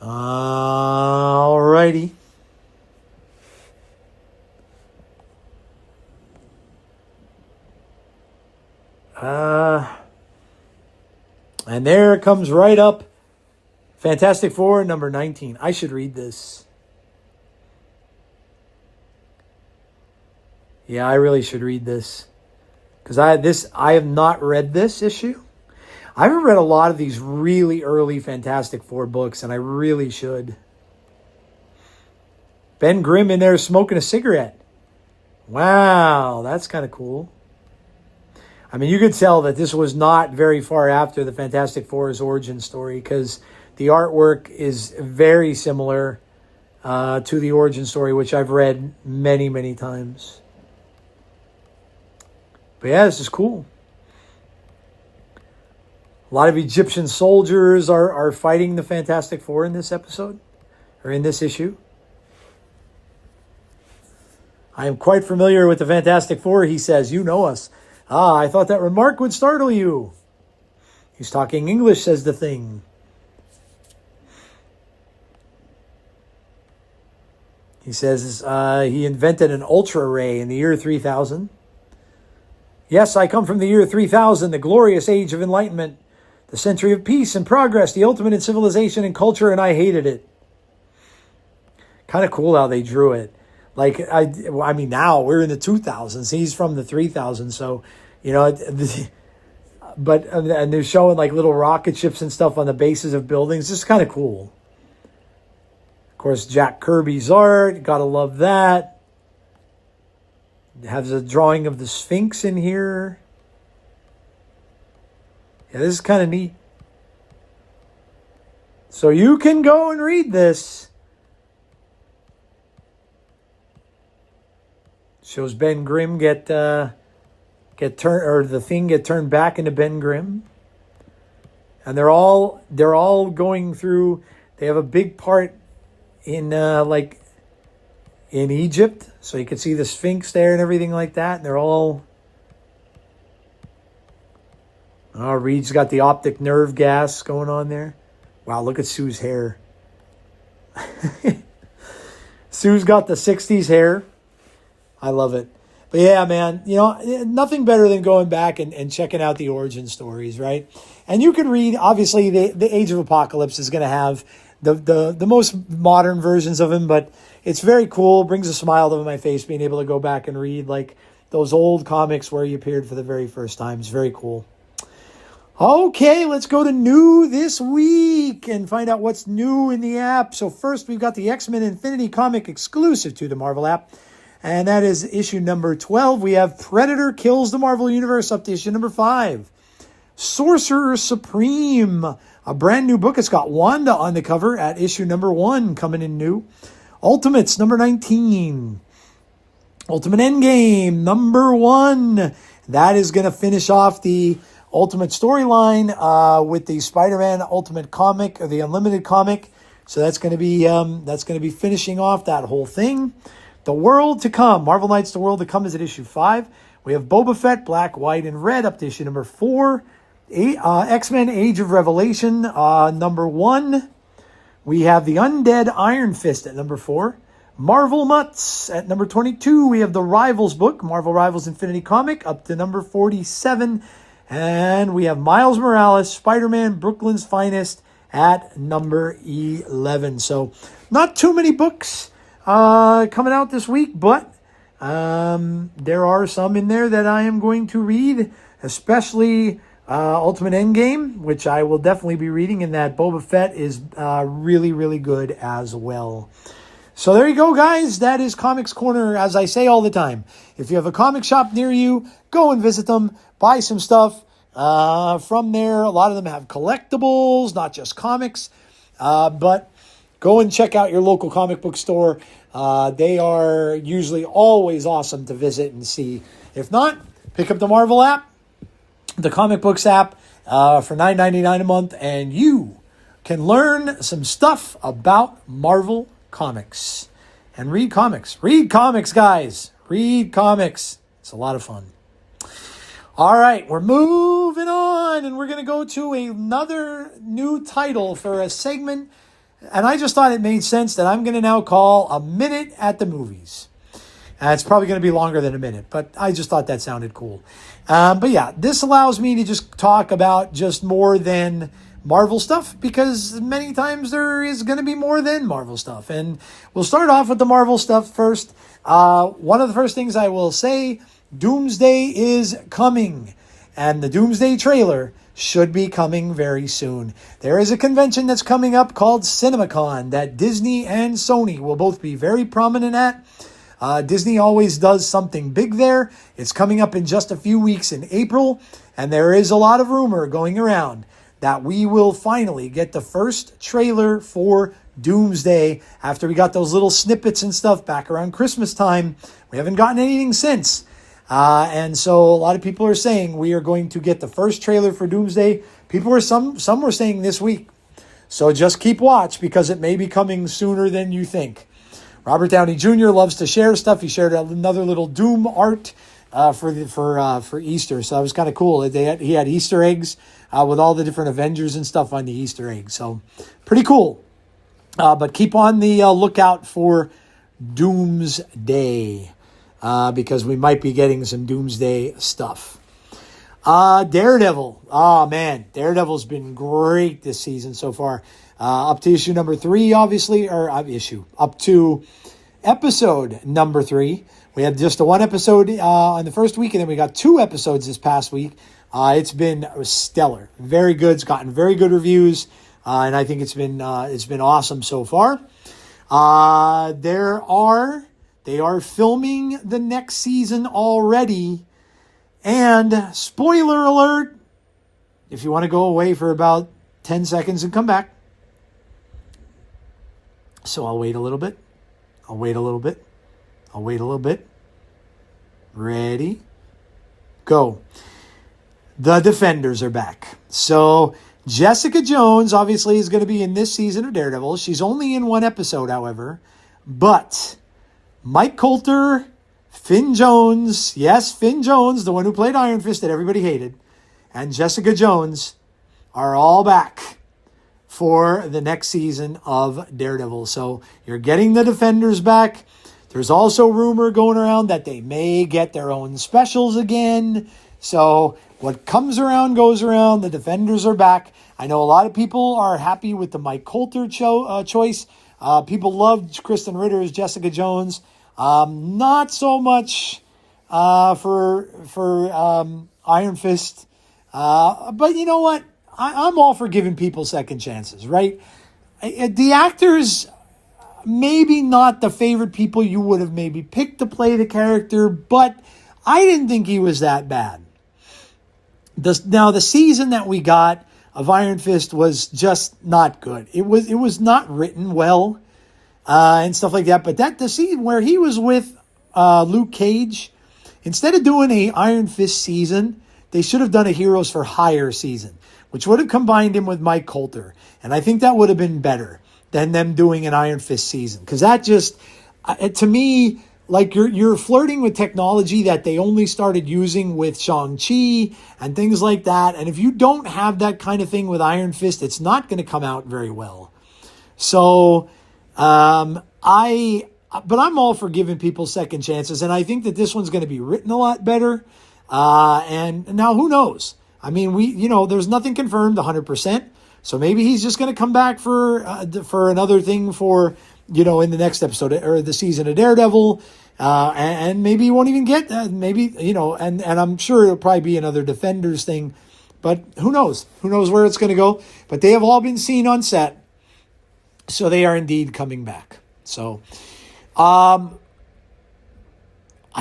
Alrighty. And there it comes right up. Fantastic Four, number 19. I should read this. Yeah, I really should read this. Because I have not read this issue. I haven't read a lot of these really early Fantastic Four books, and I really should. Ben Grimm in there smoking a cigarette. Wow, that's kind of cool. I mean, you could tell that this was not very far after the Fantastic Four's origin story, because the artwork is very similar to the origin story, which I've read many, many times. But yeah, this is cool. A lot of Egyptian soldiers are fighting the Fantastic Four in this episode, or in this issue. I am quite familiar with the Fantastic Four, he says. You know us. Ah, I thought that remark would startle you. He's talking English, says the Thing. He says he invented an ultra ray in the year 3000. Yes, I come from the year 3000, the glorious age of enlightenment, the century of peace and progress, the ultimate in civilization and culture, and I hated it. Kind of cool how they drew it. Like, I mean, now we're in the 2000s. He's from the 3000s, so, you know, but, and they're showing like little rocket ships and stuff on the bases of buildings. Just kind of cool. Of course, Jack Kirby's art. Gotta love that. It has a drawing of the Sphinx in here. Yeah, this is kind of neat. So you can go and read this. Shows Ben Grimm get turned, or the Thing get turned back into Ben Grimm, and they're all going through. They have a big part in like in Egypt, so you can see the Sphinx there and everything like that. And they're all. Oh, Reed's got the optic nerve gas going on there. Wow, look at Sue's hair. Sue's got the 60s hair. I love it. But yeah, man, you know, nothing better than going back and checking out the origin stories, right? And you can read, obviously, the Age of Apocalypse is going to have the most modern versions of him, but it's very cool. Brings a smile to my face being able to go back and read like those old comics where he appeared for the very first time. It's very cool. Okay, let's go to new this week and find out what's new in the app. So first, we've got the X-Men Infinity comic exclusive to the Marvel app. And that is issue number 12. We have Predator Kills the Marvel Universe up to issue number 5. Sorcerer Supreme, a brand new book. It's got Wanda on the cover at issue number 1, coming in new. Ultimates, number 19. Ultimate Endgame, number 1. That is going to finish off the Ultimate storyline with the Spider-Man Ultimate comic, or the Unlimited comic. So that's going to be finishing off that whole thing. The World to Come. Marvel Knights The World to Come is at issue 5. We have Boba Fett, Black, White, and Red up to issue number 4. X-Men Age of Revelation, number 1. We have the Undead Iron Fist at number 4. Marvel Mutts at number 22. We have the Rivals book, Marvel Rivals Infinity comic, up to number 47. And we have Miles Morales, Spider-Man, Brooklyn's Finest at number 11. So not too many books coming out this week, but there are some in there that I am going to read, especially Ultimate Endgame, which I will definitely be reading, and that Boba Fett is really, really good as well. So there you go, guys. That is Comics Corner, as I say all the time. If you have a comic shop near you, go and visit them, buy some stuff, from there. A lot of them have collectibles, not just comics. But go and check out your local comic book store. They are usually always awesome to visit and see. If not, pick up the Marvel app, the comic books app, for $9.99 a month, and you can learn some stuff about Marvel Comics. And read comics. Read comics, guys. Read comics. It's a lot of fun. All right, we're moving on, and we're going to go to another new title for a segment. And I just thought it made sense that I'm going to now call A Minute at the Movies. It's probably going to be longer than a minute, but I just thought that sounded cool. But yeah, this allows me to just talk about just more than Marvel stuff, because many times there is going to be more than Marvel stuff. And we'll start off with the Marvel stuff first. One of the first things I will say, Doomsday is coming, and the Doomsday trailer should be coming very soon. There is a convention that's coming up called CinemaCon that Disney and Sony will both be very prominent at. Disney always does something big there. It's coming up in just a few weeks in April, and there is a lot of rumor going around that we will finally get the first trailer for Doomsday after we got those little snippets and stuff back around Christmas time. We haven't gotten anything since. And so a lot of people are saying we are going to get the first trailer for Doomsday. Some were saying this week. So just keep watch, because it may be coming sooner than you think. Robert Downey Jr. loves to share stuff. He shared another little Doom art for Easter. So it was kind of cool. He had Easter eggs with all the different Avengers and stuff on the Easter egg. So pretty cool. But keep on the lookout for Doomsday, because we might be getting some Doomsday stuff. Daredevil. Oh, man. Daredevil's been great this season so far. Up to issue number 3, obviously, up to episode number 3. We had just the one episode on the first week, and then we got 2 episodes this past week. It's been stellar. Very good. It's gotten very good reviews, and I think it's been awesome so far. They are filming the next season already, and spoiler alert, if you want to go away for about 10 seconds and come back. So I'll wait a little bit. Ready? Go. The Defenders are back. So Jessica Jones obviously is going to be in this season of Daredevil. She's only in 1 episode, however. But Mike Coulter, Finn Jones, yes, Finn Jones, the one who played Iron Fist that everybody hated, and Jessica Jones are all back for the next season of Daredevil. So you're getting the Defenders back. There's also rumor going around that they may get their own specials again. So what comes around goes around. The Defenders are back. I know a lot of people are happy with the Mike Coulter choice. People loved Kristen Ritter as Jessica Jones. Not so much for Iron Fist. But you know what? I'm all for giving people second chances, right? The actors, maybe not the favorite people you would have maybe picked to play the character, but I didn't think he was that bad. Now, the season that we got of Iron Fist was just not good. It was not written well and stuff like that. But the season where he was with Luke Cage, instead of doing a Iron Fist season, they should have done a Heroes for Hire season, which would have combined him with Mike Coulter. And I think that would have been better than them doing an Iron Fist season. Because that just, to me, like you're flirting with technology that they only started using with Shang-Chi and things like that. And if you don't have that kind of thing with Iron Fist, it's not going to come out very well. So, but I'm all for giving people second chances. And I think that this one's going to be written a lot better. And now who knows? I mean, there's nothing confirmed 100%. So maybe he's just going to come back for another thing for, in the next episode or the season of Daredevil. And maybe he won't even get that. Maybe, and I'm sure it'll probably be another Defenders thing, but who knows? Who knows where it's going to go? But they have all been seen on set. So they are indeed coming back. So, I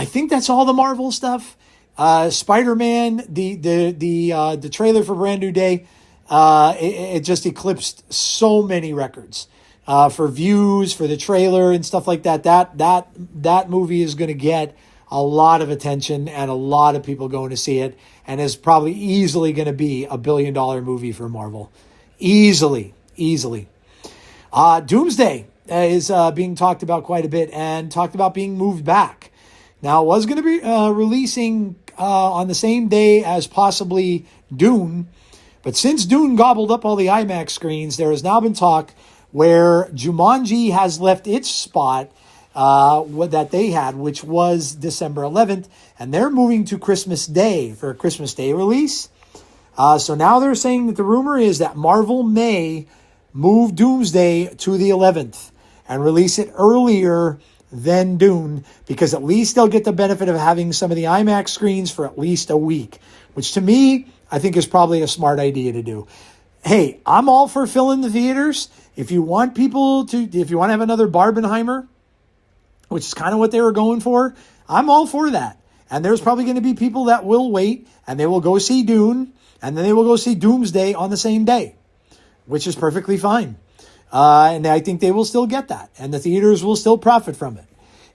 think that's all the Marvel stuff. Spider-Man, the trailer for Brand New Day, it just eclipsed so many records for views, for the trailer and stuff like that. That movie is going to get a lot of attention and a lot of people going to see it, and is probably easily going to be a $1 billion movie for Marvel. Easily. Doomsday is being talked about quite a bit and talked about being moved back. Now, it was going to be releasing on the same day as possibly Dune, but since Dune gobbled up all the IMAX screens, there has now been talk where Jumanji has left its spot that they had, which was December 11th, and they're moving to Christmas Day for a Christmas Day release. So now they're saying that the rumor is that Marvel may move Doomsday to the 11th and release it earlier than Dune, because at least they'll get the benefit of having some of the IMAX screens for at least a week, which to me, I think is probably a smart idea to do. Hey, I'm all for filling the theaters. If you want to have another Barbenheimer, which is kind of what they were going for, I'm all for that. And there's probably going to be people that will wait and they will go see Dune, and then they will go see Doomsday on the same day, which is perfectly fine. And I think they will still get that, and the theaters will still profit from it.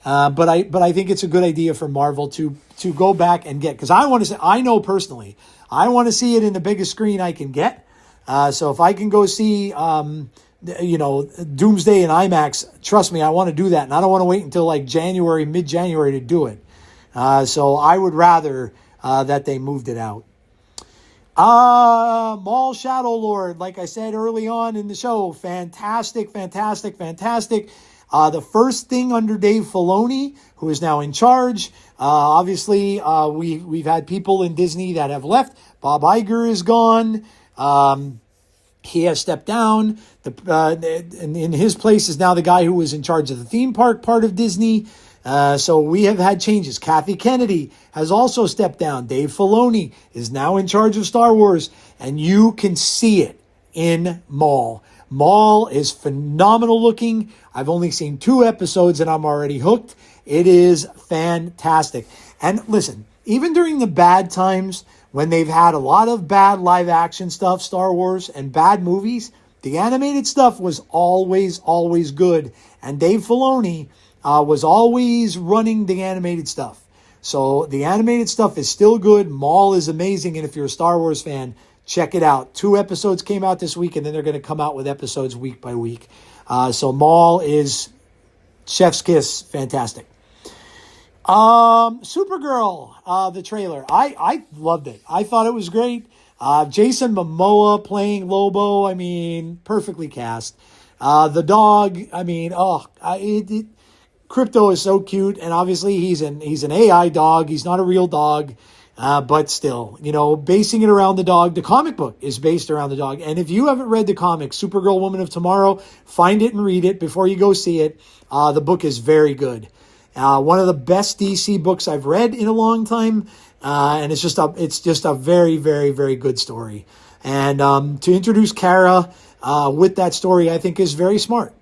But I think it's a good idea for Marvel to go back and get, because I know personally, I want to see it in the biggest screen I can get. So if I can go see, Doomsday in IMAX, trust me, I want to do that, and I don't want to wait until like mid-January to do it. So I would rather that they moved it out. Maul Shadow Lord, like I said early on in the show, fantastic. The first thing under Dave Filoni, who is now in charge. Obviously, we've had people in Disney that have left. Bob Iger is gone. He has stepped down. In his place is now the guy who was in charge of the theme park part of Disney. So we have had changes. Kathy Kennedy has also stepped down. Dave Filoni is now in charge of Star Wars, and you can see it in Maul. Maul is phenomenal looking. I've only seen 2 episodes and I'm already hooked. It is fantastic. And listen, even during the bad times when they've had a lot of bad live action stuff, Star Wars, and bad movies, the animated stuff was always good. And Dave Filoni was always running the animated stuff. So the animated stuff is still good. Maul is amazing. And if you're a Star Wars fan, check it out. 2 episodes came out this week, and then they're going to come out with episodes week by week. So Maul is chef's kiss. Fantastic. Supergirl, the trailer. I loved it. I thought it was great. Jason Momoa playing Lobo. I mean, perfectly cast. The dog. I mean, Crypto is so cute, and obviously he's an AI dog. He's not a real dog, but still, basing it around the dog. The comic book is based around the dog, and if you haven't read the comic, Supergirl, Woman of Tomorrow, find it and read it before you go see it. The book is very good. One of the best DC books I've read in a long time, and it's just a very, very, very good story. And to introduce Kara with that story, I think is very smart.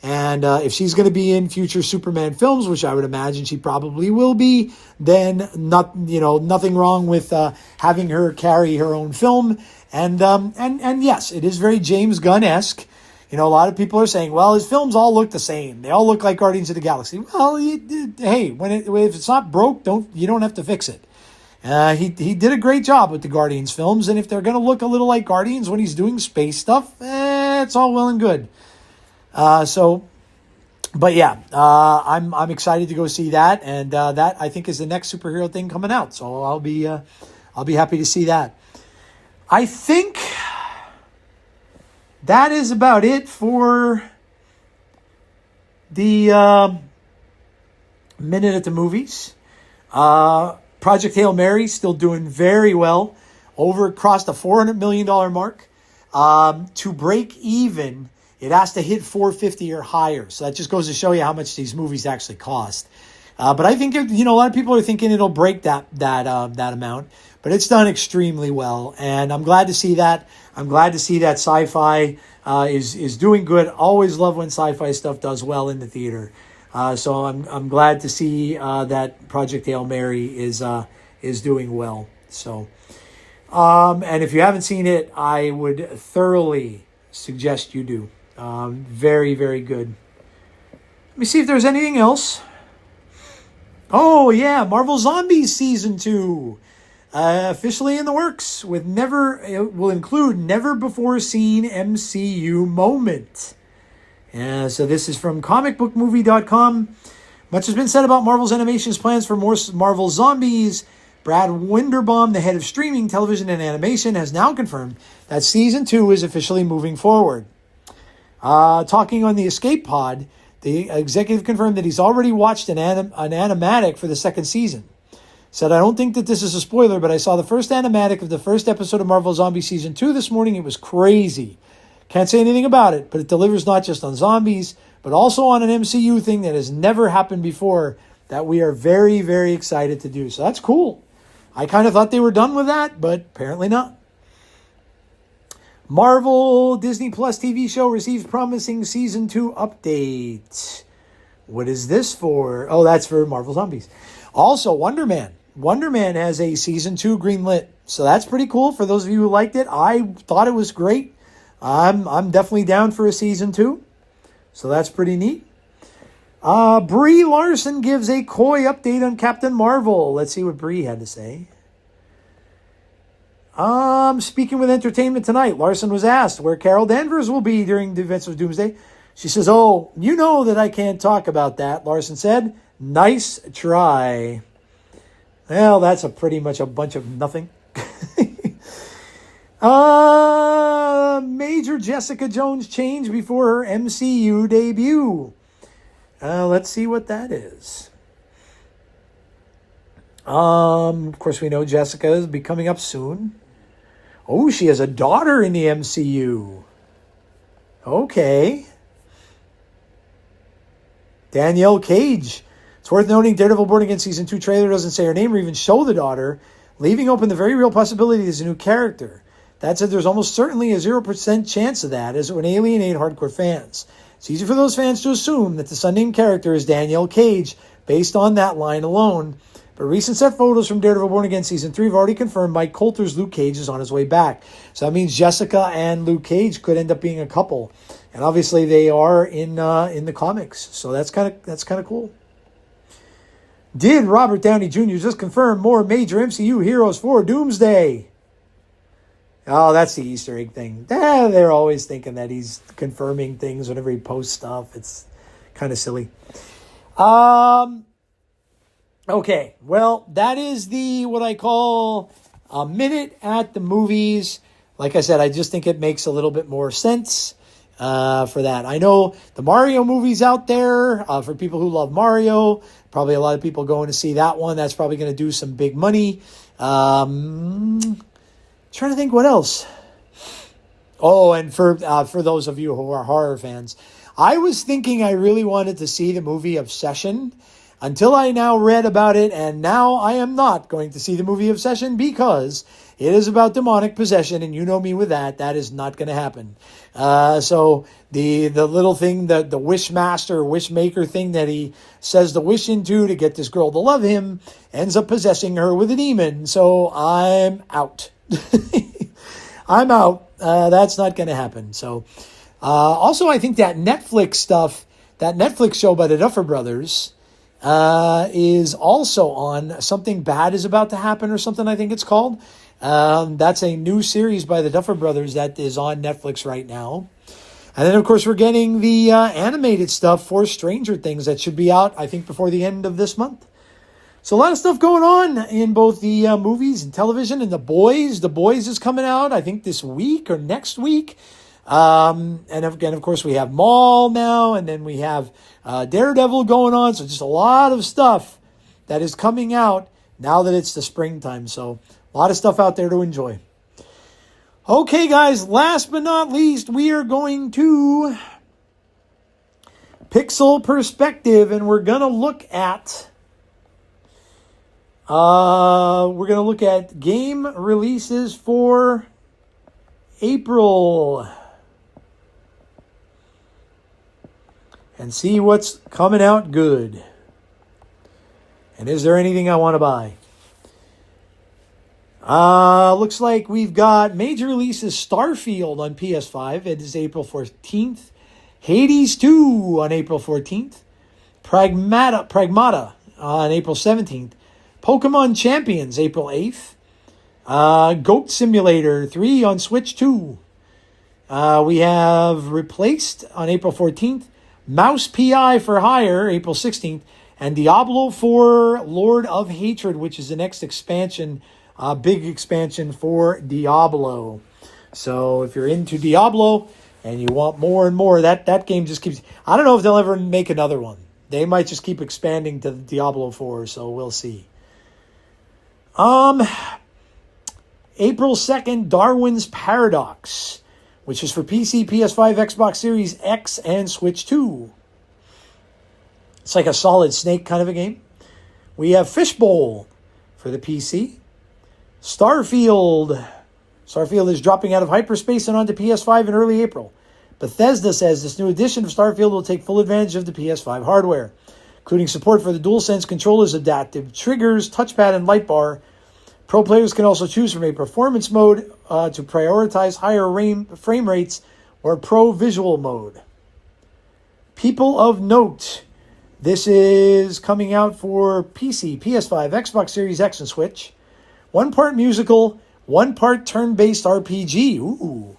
And if she's going to be in future Superman films, which I would imagine she probably will be, then nothing wrong with having her carry her own film. And yes, it is very James Gunn-esque. A lot of people are saying, well, his films all look the same. They all look like Guardians of the Galaxy. Well, hey, if it's not broke, you don't have to fix it. He did a great job with the Guardians films, and if they're going to look a little like Guardians when he's doing space stuff, it's all well and good. But yeah, I'm excited to go see that, and that I think is the next superhero thing coming out. So I'll be happy to see that. I think that is about it for the Minute at the Movies. Project Hail Mary still doing very well, crossed the $400 million mark. To break even, it has to hit 450 or higher. So that just goes to show you how much these movies actually cost. But I think, a lot of people are thinking it'll break that amount. But it's done extremely well. And I'm glad to see that. I'm glad to see that sci-fi is doing good. Always love when sci-fi stuff does well in the theater. So I'm glad to see that Project Hail Mary is is doing well. So, and if you haven't seen it, I would thoroughly suggest you do. Very, very good. Let me see if there's anything else. Oh, yeah, Marvel Zombies Season 2. Officially in the works. It will include never-before-seen MCU moment. So this is from comicbookmovie.com. Much has been said about Marvel's Animation's plans for more Marvel Zombies. Brad Winderbaum, the head of streaming, television, and animation, has now confirmed that Season 2 is officially moving forward. Talking on the Escape Pod, the executive confirmed that he's already watched an animatic for the second season. Said, I don't think that this is a spoiler, but I saw the first animatic of the first episode of Marvel Zombie Season 2 this morning. It was crazy. Can't say anything about it, but it delivers not just on zombies, but also on an MCU thing that has never happened before that we are very, very excited to do. So that's cool. I kind of thought they were done with that, but apparently not. Marvel Disney Plus TV show receives promising Season 2 update. What is this for? Oh, that's for Marvel Zombies. Also, Wonder Man. Wonder Man has a Season 2 greenlit. So that's pretty cool for those of you who liked it. I thought it was great. I'm definitely down for a Season 2. So that's pretty neat. Brie Larson gives a coy update on Captain Marvel. Let's see what Brie had to say. Speaking with Entertainment Tonight, Larson was asked where Carol Danvers will be during the events of Doomsday. She says, oh, you know that I can't talk about that, Larson said. Nice try. Well, that's pretty much a bunch of nothing. Major Jessica Jones change before her MCU debut. Let's see what that is. Of course, we know Jessica is coming up soon. Oh, she has a daughter in the MCU. Okay. Danielle Cage. It's worth noting Daredevil Born Again Season 2 trailer doesn't say her name or even show the daughter, leaving open the very real possibility there's a new character. That said, there's almost certainly a 0% chance of that, as it would alienate hardcore fans. It's easy for those fans to assume that the unnamed character is Danielle Cage, based on that line alone. But recent set photos from Daredevil Born Again Season 3 have already confirmed Mike Coulter's Luke Cage is on his way back. So that means Jessica and Luke Cage could end up being a couple. And obviously they are in the comics. So that's kind of cool. Did Robert Downey Jr. just confirm more major MCU heroes for Doomsday? Oh, that's the Easter egg thing. They're always thinking that he's confirming things whenever he posts stuff. It's kind of silly. Okay, well, that is what I call a minute at the movies. Like I said, I just think it makes a little bit more sense for that. I know the Mario movie's out there for people who love Mario. Probably a lot of people going to see that one. That's probably going to do some big money. Trying to think what else. Oh, and for those of you who are horror fans, I was thinking I really wanted to see the movie Obsession until I now read about it, and now I am not going to see the movie Obsession because it is about demonic possession, and you know me with that. That is not going to happen. So the little thing, the wishmaster, wishmaker thing that he says the wish into to get this girl to love him ends up possessing her with a demon. So I'm out. I'm out. That's not going to happen. So also, I think that Netflix stuff, that Netflix show by the Duffer Brothers, is also on. Something Bad is About to Happen or something, I think it's called. That's a new series by the Duffer Brothers that is on Netflix right now. And then, of course, we're getting the animated stuff for Stranger Things that should be out, I think, before the end of this month. So a lot of stuff going on in both the movies and television. And The Boys. The Boys is coming out, I think, this week or next week. And again, of course, we have Maul now. And then we have Daredevil going on. So just a lot of stuff that is coming out now that it's the springtime. So a lot of stuff out there to enjoy. Okay, guys, last but not least, we are going to Pixel Perspective. And we're going to look at... game releases for April and see what's coming out good. And is there anything I want to buy? Looks like we've got major releases: Starfield on PS5. It is April 14th. Hades 2 on April 14th. Pragmata on April 17th. Pokemon Champions, April 8th. Goat Simulator 3 on Switch 2. We have Replaced on April 14th. Mouse PI for Hire, April 16th. And Diablo 4 Lord of Hatred, which is the next expansion, big expansion for Diablo. So if you're into Diablo and you want more and more, that game just keeps... I don't know if they'll ever make another one. They might just keep expanding to Diablo 4, so we'll see. April 2nd, Darwin's Paradox, which is for PC, PS5, Xbox Series X, and Switch 2. It's like a Solid Snake kind of a game. We have Fishbowl for the PC. Starfield. Starfield is dropping out of hyperspace and onto PS5 in early April. Bethesda says this new edition of Starfield will take full advantage of the PS5 hardware, including support for the DualSense controller's adaptive triggers, touchpad, and light bar. Pro players can also choose from a performance mode to prioritize higher frame rates or pro visual mode. People of Note. This is coming out for PC, PS5, Xbox Series X, and Switch. One part musical, one part turn-based RPG. Ooh.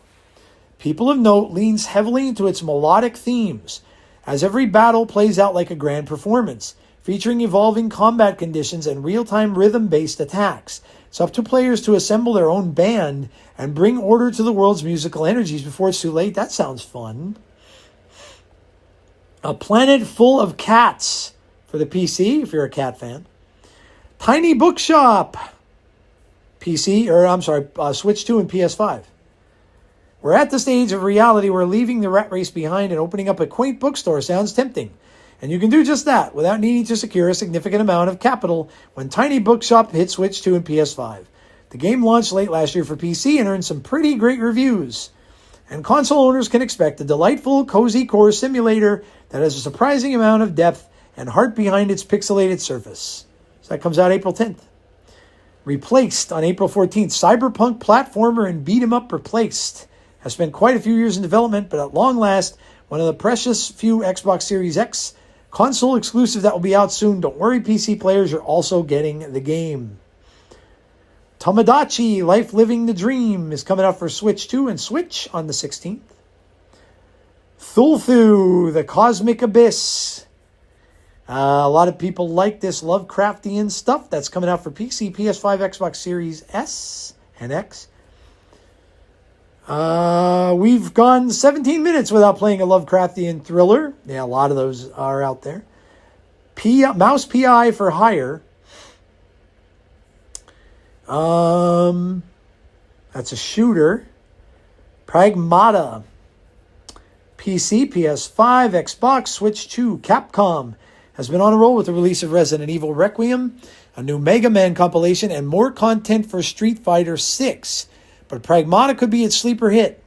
People of Note leans heavily into its melodic themes, as every battle plays out like a grand performance, featuring evolving combat conditions and real-time rhythm-based attacks. It's up to players to assemble their own band and bring order to the world's musical energies before it's too late. That sounds fun. A Planet Full of Cats for the PC, if you're a cat fan. Tiny Bookshop, Switch 2 and PS5. We're at the stage of reality where leaving the rat race behind and opening up a quaint bookstore sounds tempting. And you can do just that without needing to secure a significant amount of capital when Tiny Bookshop hit Switch 2 and PS5. The game launched late last year for PC and earned some pretty great reviews. And console owners can expect a delightful, cozy core simulator that has a surprising amount of depth and heart behind its pixelated surface. So that comes out April 10th. Replaced on April 14th. Cyberpunk platformer and beat-em-up Replaced has spent quite a few years in development, but at long last, one of the precious few Xbox Series X console exclusives that will be out soon. Don't worry, PC players, you're also getting the game. Tomodachi, Life Living the Dream, is coming out for Switch 2 and Switch on the 16th. Thulhu, The Cosmic Abyss. A lot of people like this Lovecraftian stuff. That's coming out for PC, PS5, Xbox Series S and X. We've gone 17 minutes without playing a Lovecraftian thriller. Yeah, a lot of those are out there. Mouse PI for Hire. That's a shooter. Pragmata. PC, PS5, Xbox, Switch 2. Capcom has been on a roll with the release of Resident Evil Requiem, a new Mega Man compilation, and more content for Street Fighter 6. But Pragmata could be its sleeper hit.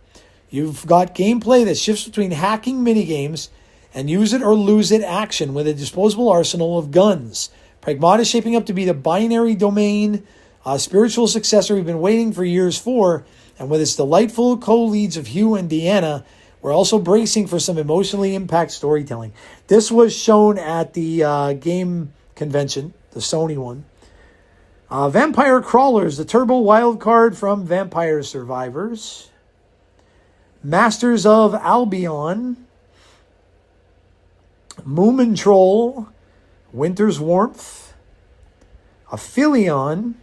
You've got gameplay that shifts between hacking minigames and use it or lose it action with a disposable arsenal of guns. Pragmata is shaping up to be the binary domain, spiritual successor we've been waiting for years for, and with its delightful co-leads of Hugh and Deanna, we're also bracing for some emotionally impact storytelling. This was shown at the game convention, the Sony one. Vampire Crawlers, the turbo wildcard from Vampire Survivors. Masters of Albion. Moomin Troll. Winter's Warmth. Aphelion.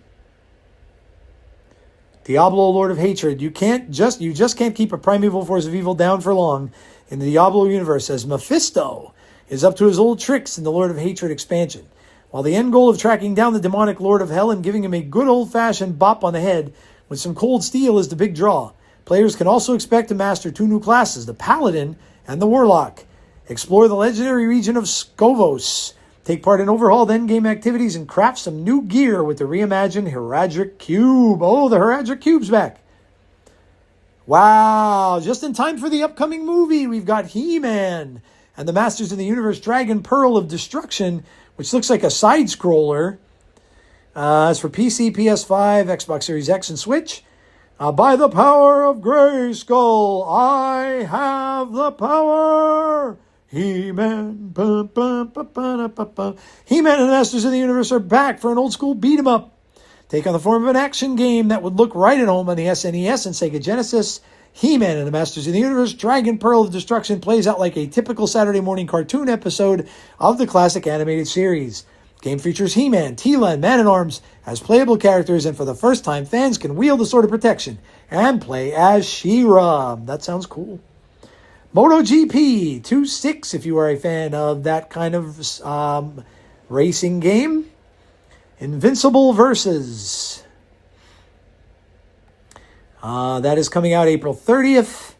Diablo Lord of Hatred. You just can't keep a primeval force of evil down for long in the Diablo universe, as Mephisto is up to his old tricks in the Lord of Hatred expansion. While the end goal of tracking down the demonic Lord of Hell and giving him a good old-fashioned bop on the head with some cold steel is the big draw, players can also expect to master two new classes, the Paladin and the Warlock. Explore the legendary region of Skovos, take part in overhauled endgame activities, and craft some new gear with the reimagined Heraldric Cube. Oh, the Heraldric Cube's back. Wow, just in time for the upcoming movie, we've got He-Man and the Masters of the Universe Dragon Pearl of Destruction, which looks like a side-scroller. As for PC, PS5, Xbox Series X, and Switch, by the power of Grayskull, I have the power. He-Man. He-Man and the Masters of the Universe are back for an old school beat 'em up. Take on the form of an action game that would look right at home on the SNES and Sega Genesis. He-Man and the Masters of the Universe, Dragon Pearl of Destruction plays out like a typical Saturday morning cartoon episode of the classic animated series. Game features He-Man, Teela, and Man-at-Arms as playable characters, and for the first time, fans can wield the Sword of Protection and play as She-Ra. That sounds cool. MotoGP 2.6, if you are a fan of that kind of racing game. Invincible Versus. That is coming out April 30th.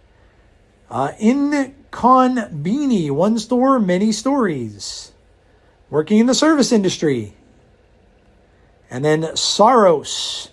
In Conbini, one store, many stories. Working in the service industry. And then Saros,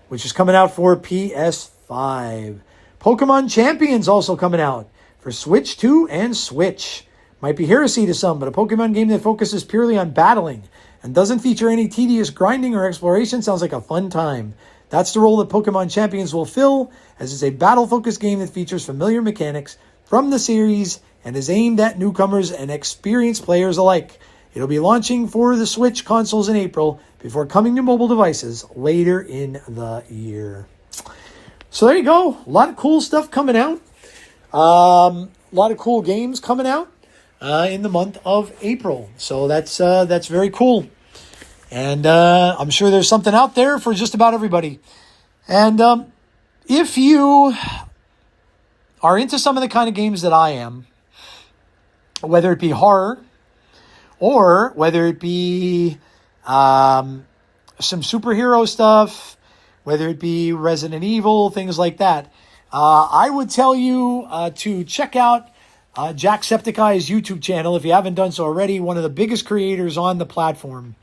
which is coming out for PS5. Pokemon Champions also coming out for Switch 2 and Switch. Might be heresy to some, but a Pokemon game that focuses purely on battling and doesn't feature any tedious grinding or exploration sounds like a fun time. That's the role that Pokemon Champions will fill, as it's a battle-focused game that features familiar mechanics from the series and is aimed at newcomers and experienced players alike. It'll be launching for the Switch consoles in April before coming to mobile devices later in the year. So there you go. A lot of cool stuff coming out. A lot of cool games coming out in the month of April. So that's very cool. And I'm sure there's something out there for just about everybody. And if you are into some of the kind of games that I am, whether it be horror or whether it be some superhero stuff, whether it be Resident Evil, things like that, I would tell you to check out JackSepticEye's YouTube channel if you haven't done so already. One of the biggest creators on the platform.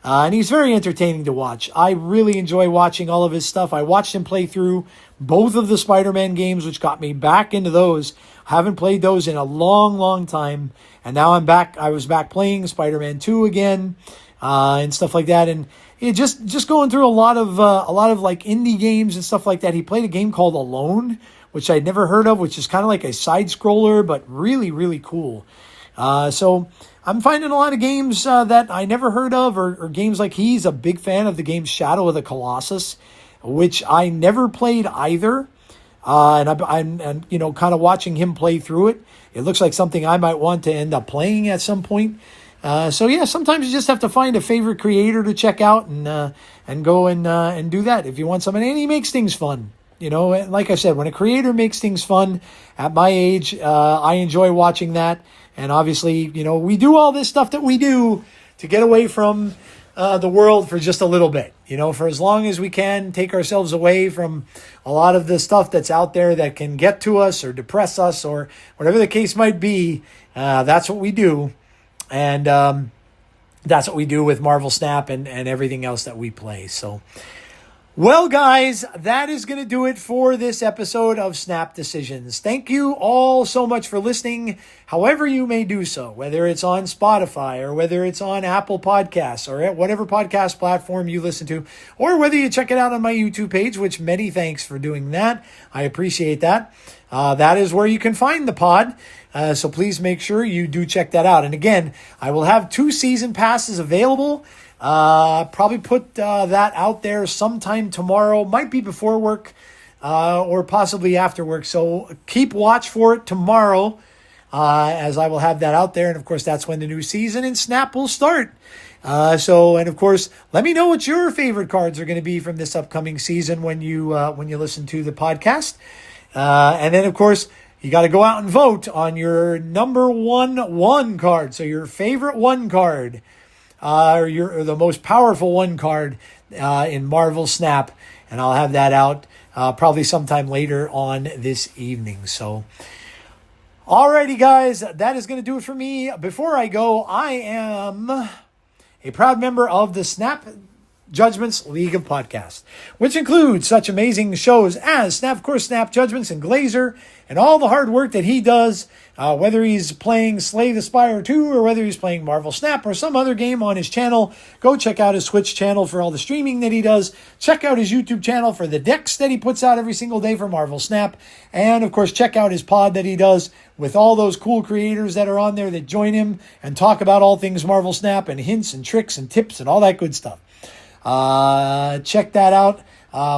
And he's very entertaining to watch. I really enjoy watching all of his stuff. I watched him play through both of the Spider-Man games, which got me back into those. I haven't played those in a long, long time. And now I'm back. I was back playing Spider-Man 2 again, and stuff like that. And it just going through a lot of like indie games and stuff like that. He played a game called Alone, which I'd never heard of, which is kind of like a side scroller, but really, really cool. So I'm finding a lot of games that I never heard of, or games like he's a big fan of the game Shadow of the Colossus, which I never played either. And I'm kind of watching him play through it. It looks like something I might want to end up playing at some point. So yeah, sometimes you just have to find a favorite creator to check out and go and do that if you want something. And he makes things fun. You know, like I said, when a creator makes things fun, at my age, I enjoy watching that. And obviously, you know, we do all this stuff that we do to get away from the world for just a little bit. You know, for as long as we can, take ourselves away from a lot of the stuff that's out there that can get to us or depress us or whatever the case might be. That's what we do. And that's what we do with Marvel Snap and everything else that we play. So, well, guys, that is going to do it for this episode of Snap Decisions. Thank you all so much for listening, however you may do so, whether it's on Spotify or whether it's on Apple Podcasts or at whatever podcast platform you listen to, or whether you check it out on my YouTube page, which many thanks for doing that. I appreciate that. That is where you can find the pod. So please make sure you do check that out. And again, I will have 2 season passes available. Probably put that out there sometime tomorrow. Might be before work or possibly after work. So keep watch for it tomorrow as I will have that out there. And of course, that's when the new season in Snap will start. And of course, let me know what your favorite cards are going to be from this upcoming season when you listen to the podcast. And then, of course, you got to go out and vote on your number 1 card. So your favorite 1 card. Or the most powerful 1 card in Marvel Snap, and I'll have that out probably sometime later on this evening. So, alrighty, guys, that is going to do it for me. Before I go, I am a proud member of the Snap Judgments League of Podcasts, which includes such amazing shows as Snap Judgments and Glazer, and all the hard work that he does, whether he's playing Slay the Spire 2 or whether he's playing Marvel Snap or some other game on his channel. Go check out his Twitch channel for all the streaming that he does. Check out his YouTube channel for the decks that he puts out every single day for Marvel Snap. And, of course, check out his pod that he does with all those cool creators that are on there that join him and talk about all things Marvel Snap and hints and tricks and tips and all that good stuff. Check that out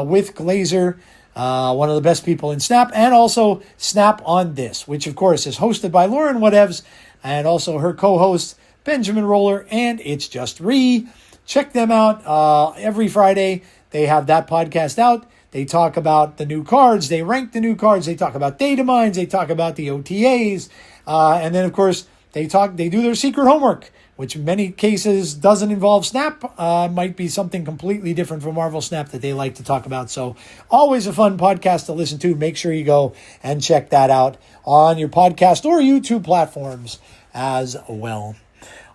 with Glazer, one of the best people in Snap, and also Snap on This, which of course is hosted by Lauren Whatevs and also her co-host Benjamin Roller, and It's Just Ree. Check them out every Friday. They have that podcast out. They talk about the new cards. They rank the new cards. They talk about data mines. They talk about the OTAs. And then, of course, they do their secret homework, which in many cases doesn't involve Snap. Might be something completely different from Marvel Snap that they like to talk about. So always a fun podcast to listen to. Make sure you go and check that out on your podcast or YouTube platforms as well.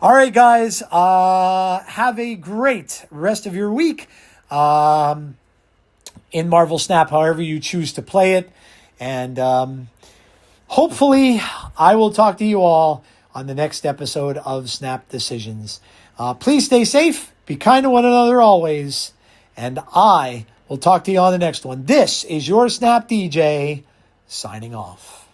All right, guys. Have a great rest of your week. In Marvel Snap, however you choose to play it. And hopefully I will talk to you all on the next episode of Snap Decisions. Please stay safe, be kind to one another always, and I will talk to you on the next one. This is your Snap DJ, signing off.